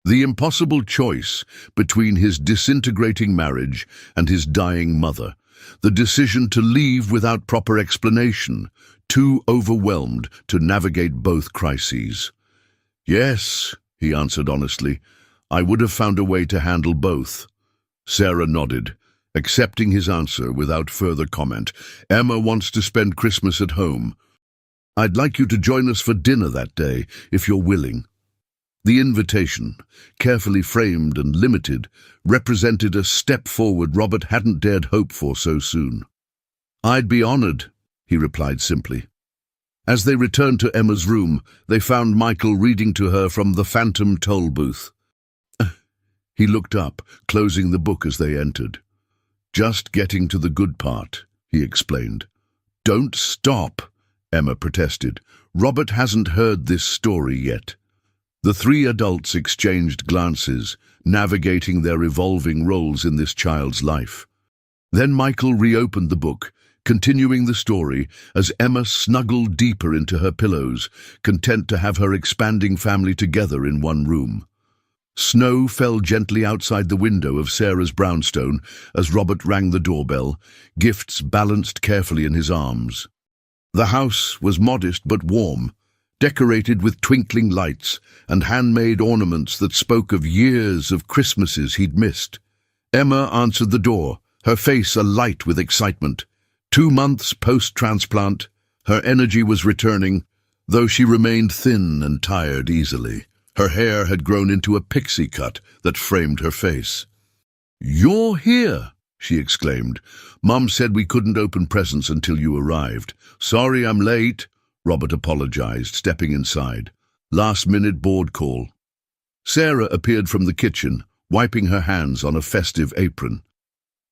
The impossible choice between his disintegrating marriage and his dying mother. The decision to leave without proper explanation, too overwhelmed to navigate both crises. Yes, he answered honestly, I would have found a way to handle both. Sarah nodded, accepting his answer without further comment. Emma wants to spend Christmas at home. I'd like you to join us for dinner that day, if you're willing. The invitation, carefully framed and limited, represented a step forward Robert hadn't dared hope for so soon. I'd be honored, he replied simply. As they returned to Emma's room, they found Michael reading to her from the phantom toll booth. He looked up, closing the book as they entered. Just getting to the good part, he explained. Don't stop, Emma protested. Robert hasn't heard this story yet. The three adults exchanged glances, navigating their evolving roles in this child's life. Then Michael reopened the book, continuing the story as Emma snuggled deeper into her pillows, content to have her expanding family together in one room. Snow fell gently outside the window of Sarah's brownstone as Robert rang the doorbell, gifts balanced carefully in his arms. The house was modest but warm, decorated with twinkling lights and handmade ornaments that spoke of years of Christmases he'd missed. Emma answered the door, her face alight with excitement. 2 months post-transplant, her energy was returning, though she remained thin and tired easily. Her hair had grown into a pixie cut that framed her face. "You're here!" she exclaimed. "Mum said we couldn't open presents until you arrived. Sorry I'm late," Robert apologized, stepping inside. Last-minute board call. Sarah appeared from the kitchen, wiping her hands on a festive apron.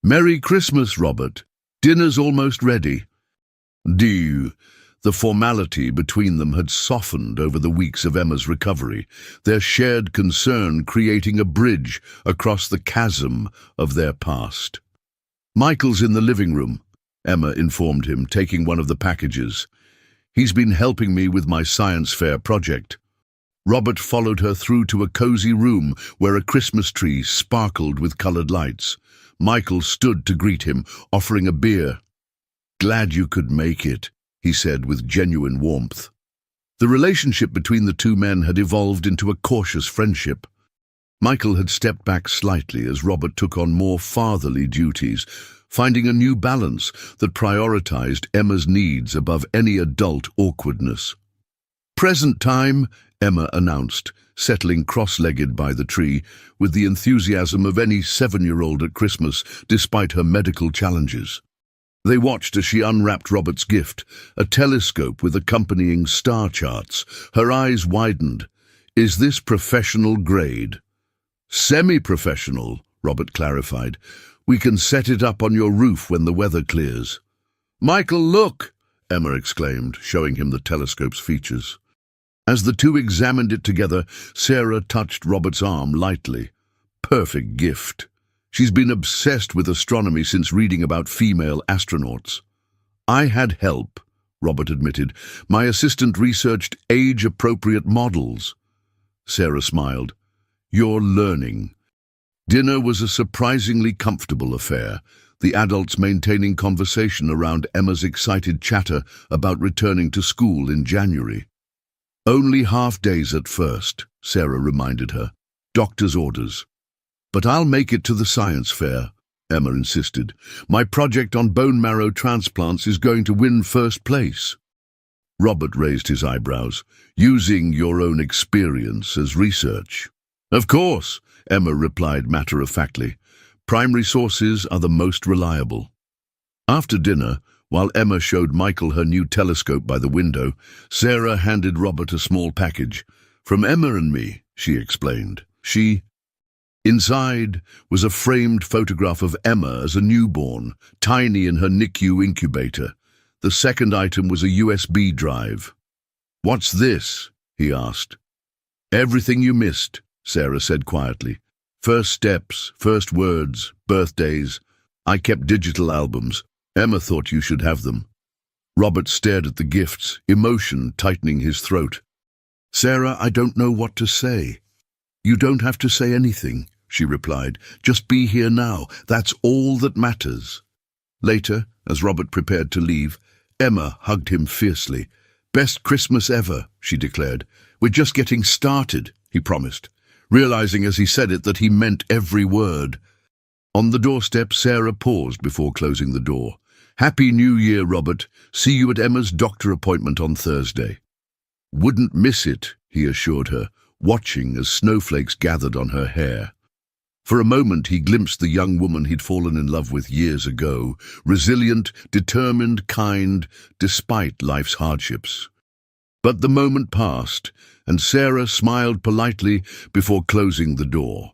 "Merry Christmas, Robert. Dinner's almost ready." "Do." The formality between them had softened over the weeks of Emma's recovery, their shared concern creating a bridge across the chasm of their past. "Michael's in the living room," Emma informed him, taking one of the packages. "He's been helping me with my science fair project." Robert followed her through to a cozy room where a Christmas tree sparkled with colored lights. Michael stood to greet him, offering a beer. "Glad you could make it," he said with genuine warmth. The relationship between the two men had evolved into a cautious friendship. Michael had stepped back slightly as Robert took on more fatherly duties, finding a new balance that prioritized Emma's needs above any adult awkwardness. "Present time," Emma announced, settling cross-legged by the tree, with the enthusiasm of any 7-year-old at Christmas, despite her medical challenges. They watched as she unwrapped Robert's gift, a telescope with accompanying star charts. Her eyes widened. "Is this professional grade?" "Semi-professional," Robert clarified. We can set it up on your roof when the weather clears." "Michael, look!" Emma exclaimed, showing him the telescope's features. As the two examined it together, Sarah touched Robert's arm lightly. Perfect gift. She's been obsessed with astronomy since reading about female astronauts. "I had help," Robert admitted. "My assistant researched age-appropriate models." Sarah smiled. "You're learning." Dinner was a surprisingly comfortable affair, the adults maintaining conversation around Emma's excited chatter about returning to school in January. "Only half days at first," Sarah reminded her. "Doctor's orders." "But I'll make it to the science fair," Emma insisted. "My project on bone marrow transplants is going to win first place." Robert raised his eyebrows. "Using your own experience as research?" "Of course," Emma replied matter-of-factly. "Primary sources are the most reliable." After dinner, while Emma showed Michael her new telescope by the window, Sarah handed Robert a small package. "From Emma and me," she explained. Inside was a framed photograph of Emma as a newborn, tiny in her NICU incubator. The second item was a USB drive. "What's this?" he asked. "Everything you missed," Sarah said quietly. "First steps, first words, birthdays. I kept digital albums. Emma thought you should have them." Robert stared at the gifts, emotion tightening his throat. "Sarah, I don't know what to say." "You don't have to say anything," she replied. "Just be here now. That's all that matters." Later, as Robert prepared to leave, Emma hugged him fiercely. "Best Christmas ever," she declared. "We're just getting started," he promised, realizing as he said it that he meant every word. On the doorstep, Sarah paused before closing the door. "Happy New Year, Robert. See you at Emma's doctor appointment on Thursday." "Wouldn't miss it," he assured her, watching as snowflakes gathered on her hair. For a moment he glimpsed the young woman he'd fallen in love with years ago, resilient, determined, kind, despite life's hardships. But the moment passed, and Sarah smiled politely before closing the door.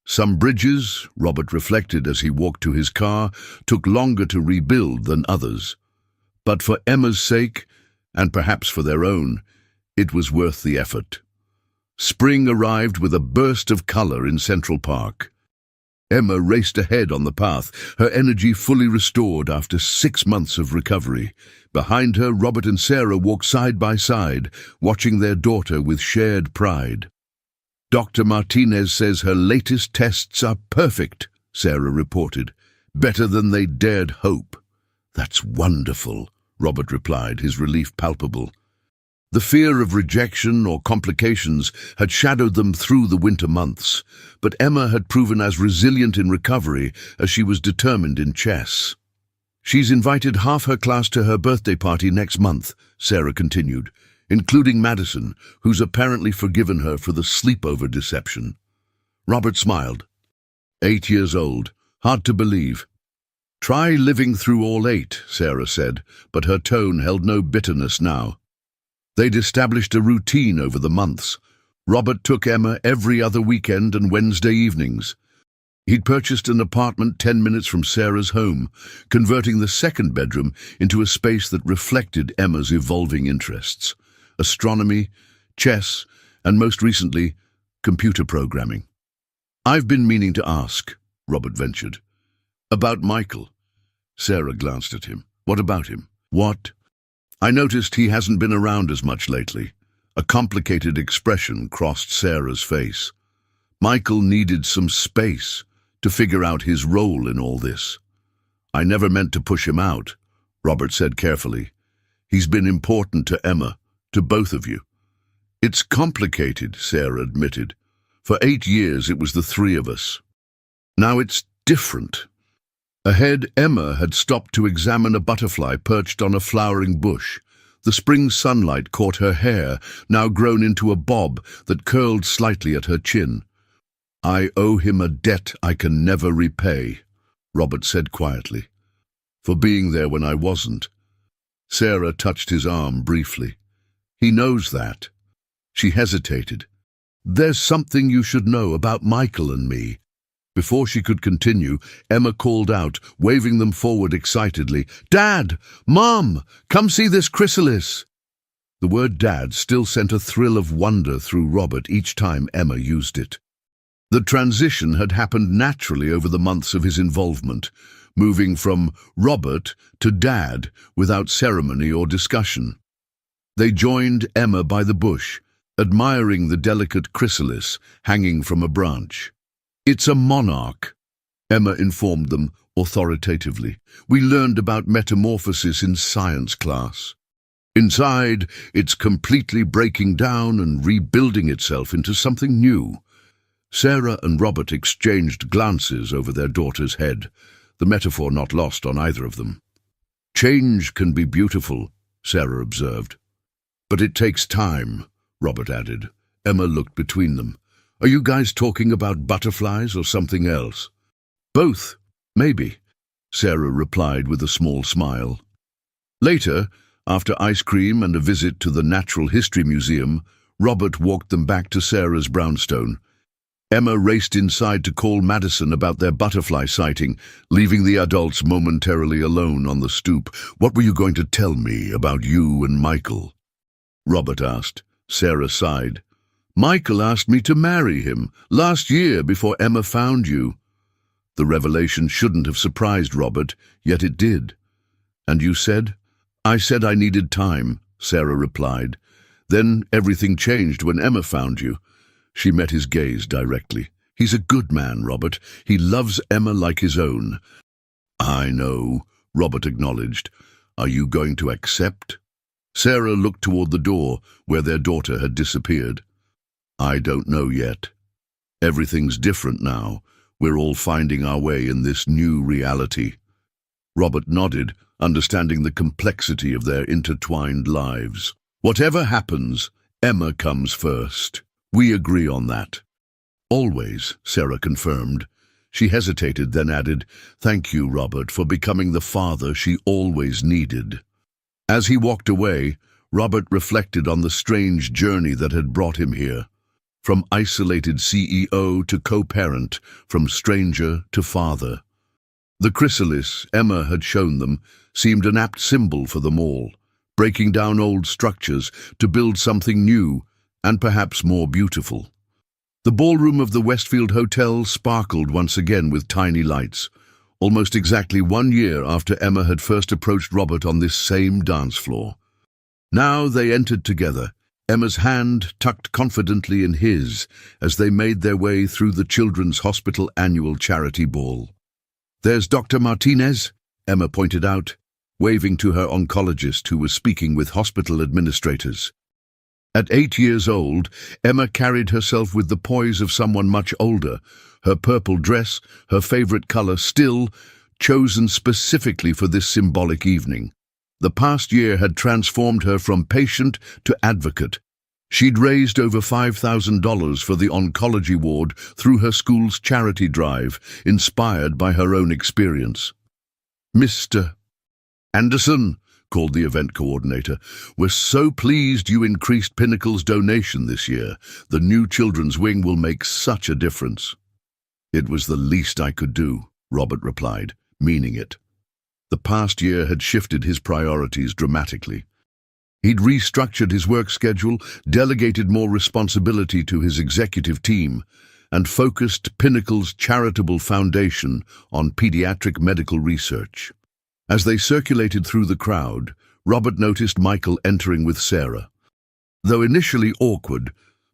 Some bridges, Robert reflected as he walked to his car, took longer to rebuild than others. But for Emma's sake, and perhaps for their own, it was worth the effort. Spring arrived with a burst of color in Central Park. Emma raced ahead on the path, her energy fully restored after 6 months of recovery. Behind her, Robert and Sarah walked side by side, watching their daughter with shared pride. "Dr. Martinez says her latest tests are perfect," Sarah reported. "Better than they dared hope." "That's wonderful," Robert replied, his relief palpable. The fear of rejection or complications had shadowed them through the winter months, but Emma had proven as resilient in recovery as she was determined in chess. "She's invited half her class to her birthday party next month," Sarah continued, "including Madison, who's apparently forgiven her for the sleepover deception." Robert smiled. 8 years old. Hard to believe. "Try living through all 8, Sarah said, but her tone held no bitterness now. They'd established a routine over the months. Robert took Emma every other weekend and Wednesday evenings. He'd purchased an apartment 10 minutes from Sarah's home, converting the second bedroom into a space that reflected Emma's evolving interests: astronomy, chess, and most recently, computer programming. "I've been meaning to ask," Robert ventured. "About Michael." Sarah glanced at him. "What about him?" "What?" "I noticed he hasn't been around as much lately." A complicated expression crossed Sarah's face. Michael needed some space to figure out his role in all this. "I never meant to push him out," Robert said carefully. "He's been important to Emma, to both of you." "It's complicated," Sarah admitted. "For 8 years it was the 3 of us. Now it's different." Ahead, Emma had stopped to examine a butterfly perched on a flowering bush. The spring sunlight caught her hair, now grown into a bob that curled slightly at her chin. "I owe him a debt I can never repay," Robert said quietly. "For being there when I wasn't." Sarah touched his arm briefly. "He knows that." She hesitated. "There's something you should know about Michael and me." Before she could continue, Emma called out, waving them forward excitedly. "Dad! Mom! Come see this chrysalis!" The word Dad still sent a thrill of wonder through Robert each time Emma used it. The transition had happened naturally over the months of his involvement, moving from Robert to Dad without ceremony or discussion. They joined Emma by the bush, admiring the delicate chrysalis hanging from a branch. "It's a monarch," Emma informed them authoritatively. "We learned about metamorphosis in science class. Inside, it's completely breaking down and rebuilding itself into something new." Sarah and Robert exchanged glances over their daughter's head, the metaphor not lost on either of them. "Change can be beautiful," Sarah observed. "But it takes time," Robert added. Emma looked between them. "Are you guys talking about butterflies or something else?" "Both, maybe," Sarah replied with a small smile. Later, after ice cream and a visit to the Natural History Museum, Robert walked them back to Sarah's brownstone. Emma raced inside to call Madison about their butterfly sighting, leaving the adults momentarily alone on the stoop. "What were you going to tell me about you and Michael?" Robert asked. Sarah sighed. "Michael asked me to marry him last year before Emma found you." The revelation shouldn't have surprised Robert, yet it did. "And you said?" "I said I needed time," Sarah replied. "Then everything changed when Emma found you." She met his gaze directly. "He's a good man, Robert. He loves Emma like his own." "I know," Robert acknowledged. "Are you going to accept?" Sarah looked toward the door, where their daughter had disappeared. "I don't know yet. Everything's different now. We're all finding our way in this new reality." Robert nodded, understanding the complexity of their intertwined lives. "Whatever happens, Emma comes first. We agree on that." "Always," Sarah confirmed. She hesitated, then added, "Thank you, Robert, for becoming the father she always needed." As he walked away, Robert reflected on the strange journey that had brought him here. From isolated CEO to co-parent, from stranger to father. The chrysalis Emma had shown them seemed an apt symbol for them all, breaking down old structures to build something new and perhaps more beautiful. The ballroom of the Westfield Hotel sparkled once again with tiny lights, almost exactly 1 year after Emma had first approached Robert on this same dance floor. Now they entered together, Emma's hand tucked confidently in his as they made their way through the Children's Hospital annual charity ball. "There's Dr. Martinez," Emma pointed out, waving to her oncologist who was speaking with hospital administrators. At 8 years old, Emma carried herself with the poise of someone much older, her purple dress, her favorite color still, chosen specifically for this symbolic evening. The past year had transformed her from patient to advocate. She'd raised over $5,000 for the oncology ward through her school's charity drive, inspired by her own experience. "Mr. Anderson," called the event coordinator, "we're so pleased you increased Pinnacle's donation this year. The new children's wing will make such a difference." "It was the least I could do," Robert replied, meaning it. The past year had shifted his priorities dramatically. He'd restructured his work schedule, delegated more responsibility to his executive team, and focused Pinnacle's charitable foundation on pediatric medical research. As they circulated through the crowd, Robert noticed Michael entering with Sarah. Though initially awkward,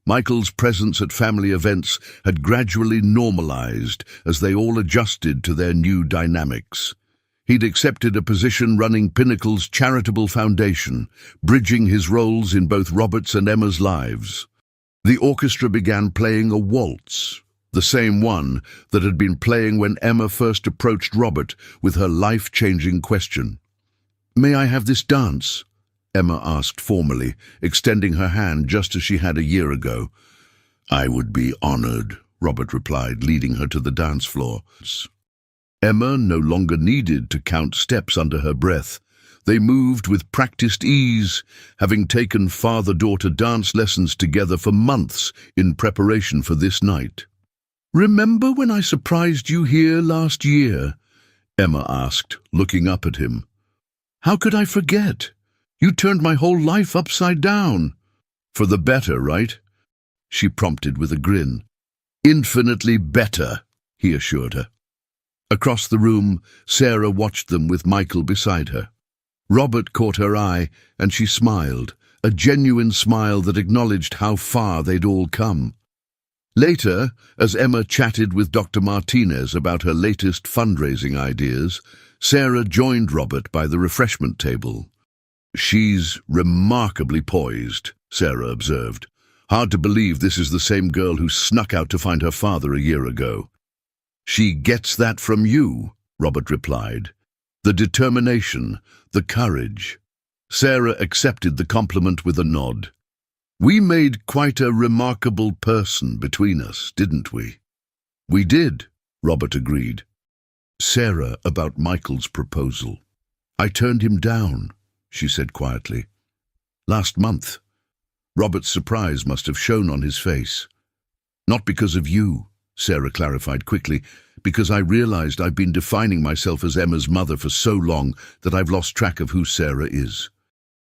Michael's presence at family events had gradually normalized as they all adjusted to their new dynamics. He'd accepted a position running Pinnacle's charitable foundation, bridging his roles in both Robert's and Emma's lives. The orchestra began playing a waltz, the same one that had been playing when Emma first approached Robert with her life-changing question. "May I have this dance?" Emma asked formally, extending her hand just as she had a year ago. "I would be honored," Robert replied, leading her to the dance floor. Emma no longer needed to count steps under her breath. They moved with practiced ease, having taken father-daughter dance lessons together for months in preparation for this night. "Remember when I surprised you here last year?" Emma asked, looking up at him. "How could I forget? You turned my whole life upside down." "For the better, right?" she prompted with a grin. "Infinitely better," he assured her. Across the room, Sarah watched them with Michael beside her. Robert caught her eye, and she smiled, a genuine smile that acknowledged how far they'd all come. Later, as Emma chatted with Dr. Martinez about her latest fundraising ideas, Sarah joined Robert by the refreshment table. "She's remarkably poised," Sarah observed. "Hard to believe this is the same girl who snuck out to find her father a year ago." "She gets that from you," Robert replied. "The determination, the courage." Sarah accepted the compliment with a nod. "We made quite a remarkable person between us, didn't we?" "We did," Robert agreed. Sarah about Michael's proposal. "I turned him down," she said quietly. "Last month." Robert's surprise must have shown on his face. "Not because of you," Sarah clarified quickly, "because I realized I've been defining myself as Emma's mother for so long that I've lost track of who Sarah is."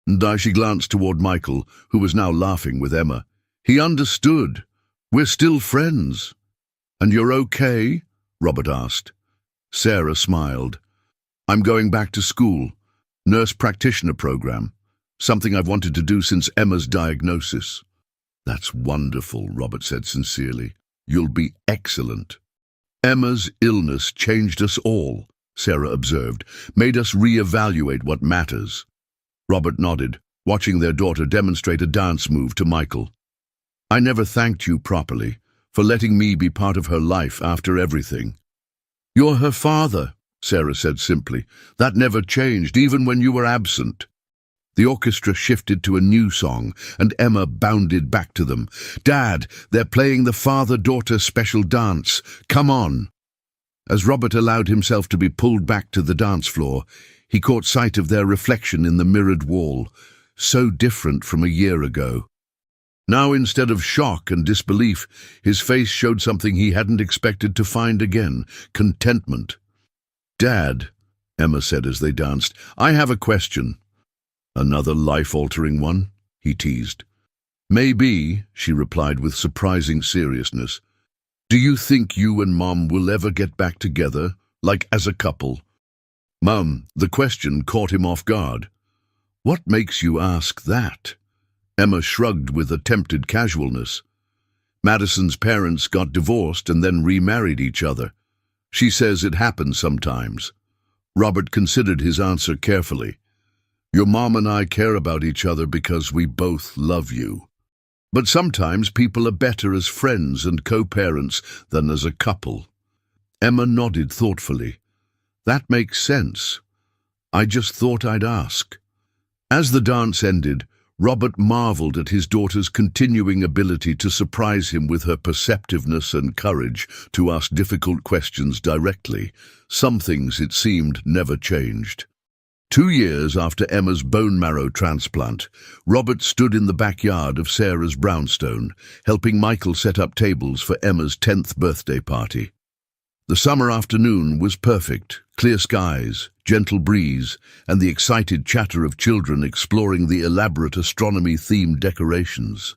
And she glanced toward Michael, who was now laughing with Emma. "He understood. We're still friends." "And you're okay?" Robert asked. Sarah smiled. "I'm going back to school. Nurse practitioner program. Something I've wanted to do since Emma's diagnosis." "That's wonderful," Robert said sincerely. "You'll be excellent." "Emma's illness changed us all," Sarah observed, "made us re-evaluate what matters." Robert nodded, watching their daughter demonstrate a dance move to Michael. "I never thanked you properly for letting me be part of her life after everything." "You're her father," Sarah said simply. "That never changed, even when you were absent." The orchestra shifted to a new song, and Emma bounded back to them. "Dad, they're playing the father-daughter special dance. Come on." As Robert allowed himself to be pulled back to the dance floor, he caught sight of their reflection in the mirrored wall, so different from a year ago. Now, instead of shock and disbelief, his face showed something he hadn't expected to find again: contentment. "Dad," Emma said as they danced, "I have a question." "Another life-altering one?" he teased. "Maybe," she replied with surprising seriousness. "Do you think you and Mom will ever get back together, like as a couple?" "Mum," the question caught him off guard. "What makes you ask that?" Emma shrugged with attempted casualness. "Madison's parents got divorced and then remarried each other. She says it happens sometimes." Robert considered his answer carefully. "Your mom and I care about each other because we both love you. But sometimes people are better as friends and co-parents than as a couple." Emma nodded thoughtfully. "That makes sense. I just thought I'd ask." As the dance ended, Robert marveled at his daughter's continuing ability to surprise him with her perceptiveness and courage to ask difficult questions directly. Some things, it seemed, never changed. 2 years after Emma's bone marrow transplant, Robert stood in the backyard of Sarah's brownstone, helping Michael set up tables for Emma's 10th birthday party. The summer afternoon was perfect: clear skies, gentle breeze, and the excited chatter of children exploring the elaborate astronomy-themed decorations.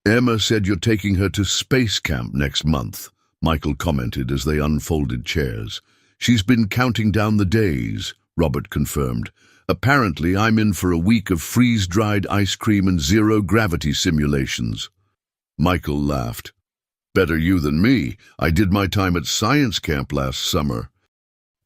"Emma said you're taking her to space camp next month," Michael commented as they unfolded chairs. "She's been counting down the days," Robert confirmed. "Apparently I'm in for a week of freeze-dried ice cream and zero-gravity simulations." Michael laughed. "Better you than me. I did my time at science camp last summer."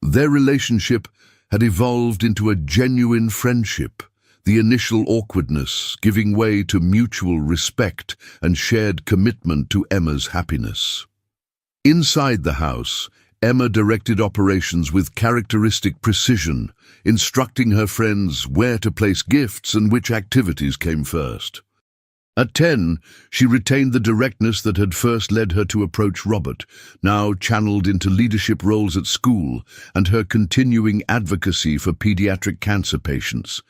Their relationship had evolved into a genuine friendship, the initial awkwardness giving way to mutual respect and shared commitment to Emma's happiness. Inside the house, Emma directed operations with characteristic precision, instructing her friends where to place gifts and which activities came first. At 10, she retained the directness that had first led her to approach Robert, now channeled into leadership roles at school and her continuing advocacy for pediatric cancer patients.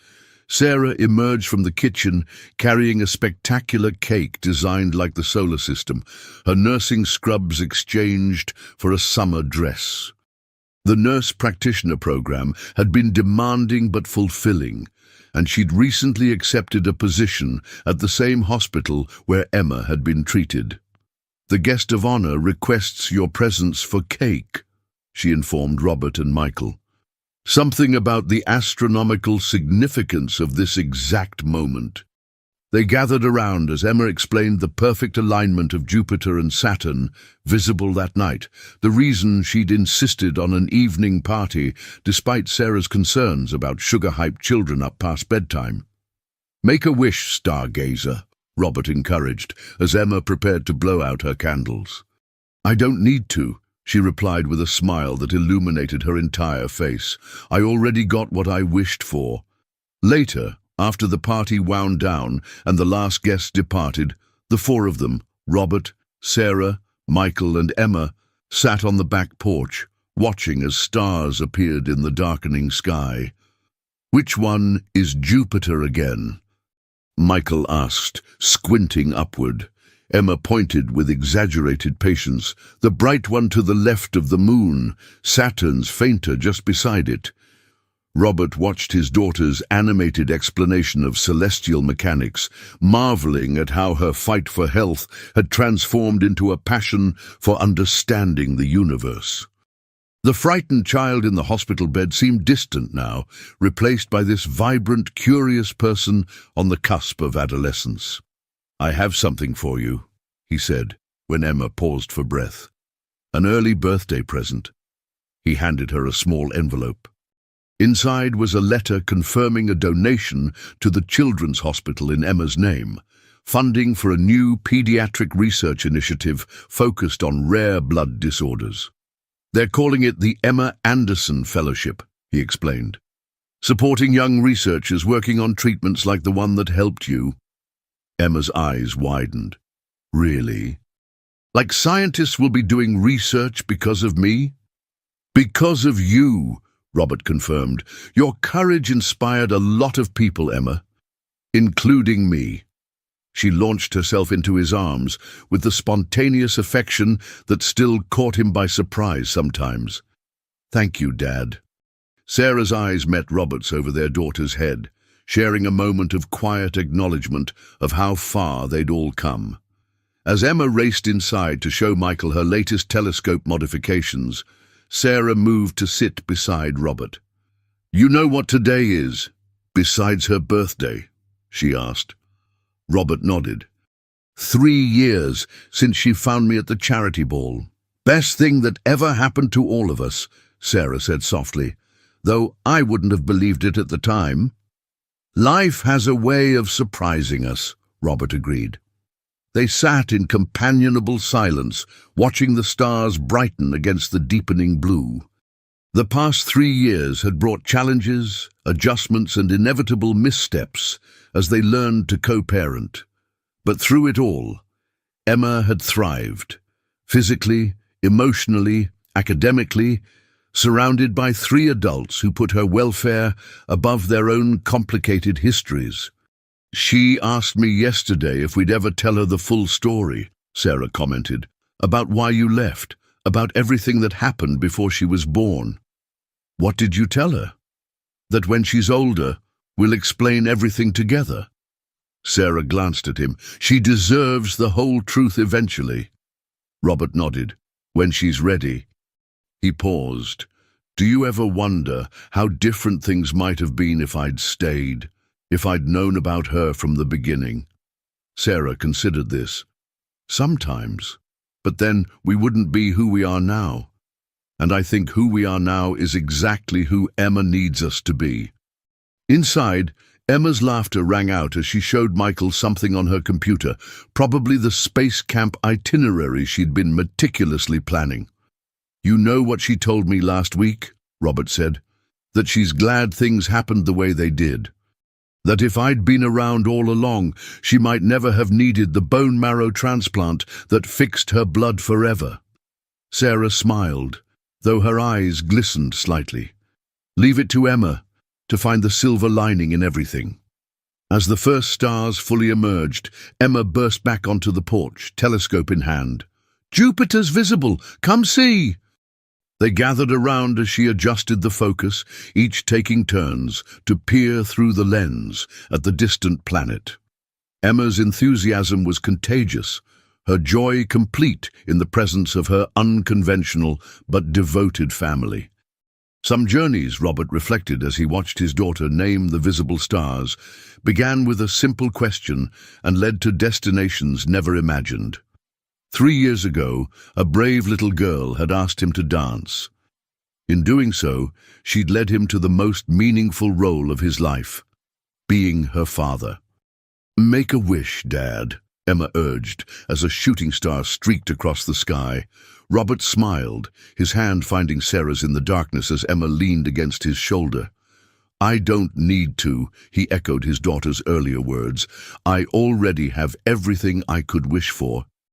Sarah emerged from the kitchen carrying a spectacular cake designed like the solar system, her nursing scrubs exchanged for a summer dress. The nurse practitioner program had been demanding but fulfilling, and she'd recently accepted a position at the same hospital where Emma had been treated. "The guest of honor requests your presence for cake," she informed Robert and Michael. Something about the astronomical significance of this exact moment. They gathered around as Emma explained the perfect alignment of Jupiter and Saturn, visible that night, the reason she'd insisted on an evening party despite Sarah's concerns about sugar-hyped children up past bedtime. "Make a wish, stargazer," Robert encouraged, as Emma prepared to blow out her candles. "I don't need to," she replied with a smile that illuminated her entire face. "I already got what I wished for." Later, after the party wound down and the last guests departed, the four of them, Robert, Sarah, Michael and Emma, sat on the back porch, watching as stars appeared in the darkening sky. "Which one is Jupiter again?" Michael asked, squinting upward. Emma pointed with exaggerated patience. "The bright one to the left of the moon, Saturn's fainter just beside it." Robert watched his daughter's animated explanation of celestial mechanics, marveling at how her fight for health had transformed into a passion for understanding the universe. The frightened child in the hospital bed seemed distant now, replaced by this vibrant, curious person on the cusp of adolescence. "I have something for you," he said, when Emma paused for breath. "An early birthday present." He handed her a small envelope. Inside was a letter confirming a donation to the Children's Hospital in Emma's name, funding for a new pediatric research initiative focused on rare blood disorders. "They're calling it the Emma Anderson Fellowship," he explained. "Supporting young researchers working on treatments like the one that helped you." Emma's eyes widened. "Really? Like scientists will be doing research because of me?" "Because of you," Robert confirmed. "Your courage inspired a lot of people, Emma, including me." She launched herself into his arms with the spontaneous affection that still caught him by surprise sometimes. "Thank you, Dad." Sarah's eyes met Robert's over their daughter's head, sharing a moment of quiet acknowledgement of how far they'd all come. As Emma raced inside to show Michael her latest telescope modifications, Sarah moved to sit beside Robert. "You know what today is, besides her birthday?" she asked. Robert nodded. 3 years since she found me at the charity ball. "Best thing that ever happened to all of us," Sarah said softly, "though I wouldn't have believed it at the time." "Life has a way of surprising us," Robert agreed. They sat in companionable silence, watching the stars brighten against the deepening blue. The past 3 years had brought challenges, adjustments and inevitable missteps as they learned to co-parent. But through it all, Emma had thrived, physically, emotionally, academically, surrounded by 3 adults who put her welfare above their own complicated histories. "She asked me yesterday if we'd ever tell her the full story," Sarah commented, "about why you left, about everything that happened before she was born." "What did you tell her?" "That when she's older, we'll explain everything together." Sarah glanced at him. "She deserves the whole truth eventually." Robert nodded. "When she's ready." He paused. "Do you ever wonder how different things might have been if I'd stayed? If I'd known about her from the beginning?" Sarah considered this. "Sometimes. But then we wouldn't be who we are now. And I think who we are now is exactly who Emma needs us to be." Inside, Emma's laughter rang out as she showed Michael something on her computer, probably the space camp itinerary she'd been meticulously planning. "You know what she told me last week?" Robert said. "That she's glad things happened the way they did. That if I'd been around all along, she might never have needed the bone marrow transplant that fixed her blood forever." Sarah smiled, though her eyes glistened slightly. "Leave it to Emma. to find the silver lining in everything. As the first stars fully emerged, Emma burst back onto the porch, telescope in hand. "Jupiter's visible! Come see!" They gathered around as she adjusted the focus, each taking turns to peer through the lens at the distant planet. Emma's enthusiasm was contagious, her joy complete in the presence of her unconventional but devoted family. Some journeys, Robert reflected as he watched his daughter name the visible stars, began with a simple question and led to destinations never imagined. 3 years ago, a brave little girl had asked him to dance. In doing so, she'd led him to the most meaningful role of his life, being her father. "Make a wish, Dad," Emma urged as a shooting star streaked across the sky. Robert smiled, his hand finding Sarah's in the darkness as Emma leaned against his shoulder. "I don't need to," he echoed his daughter's earlier words. "I already have everything I could wish for."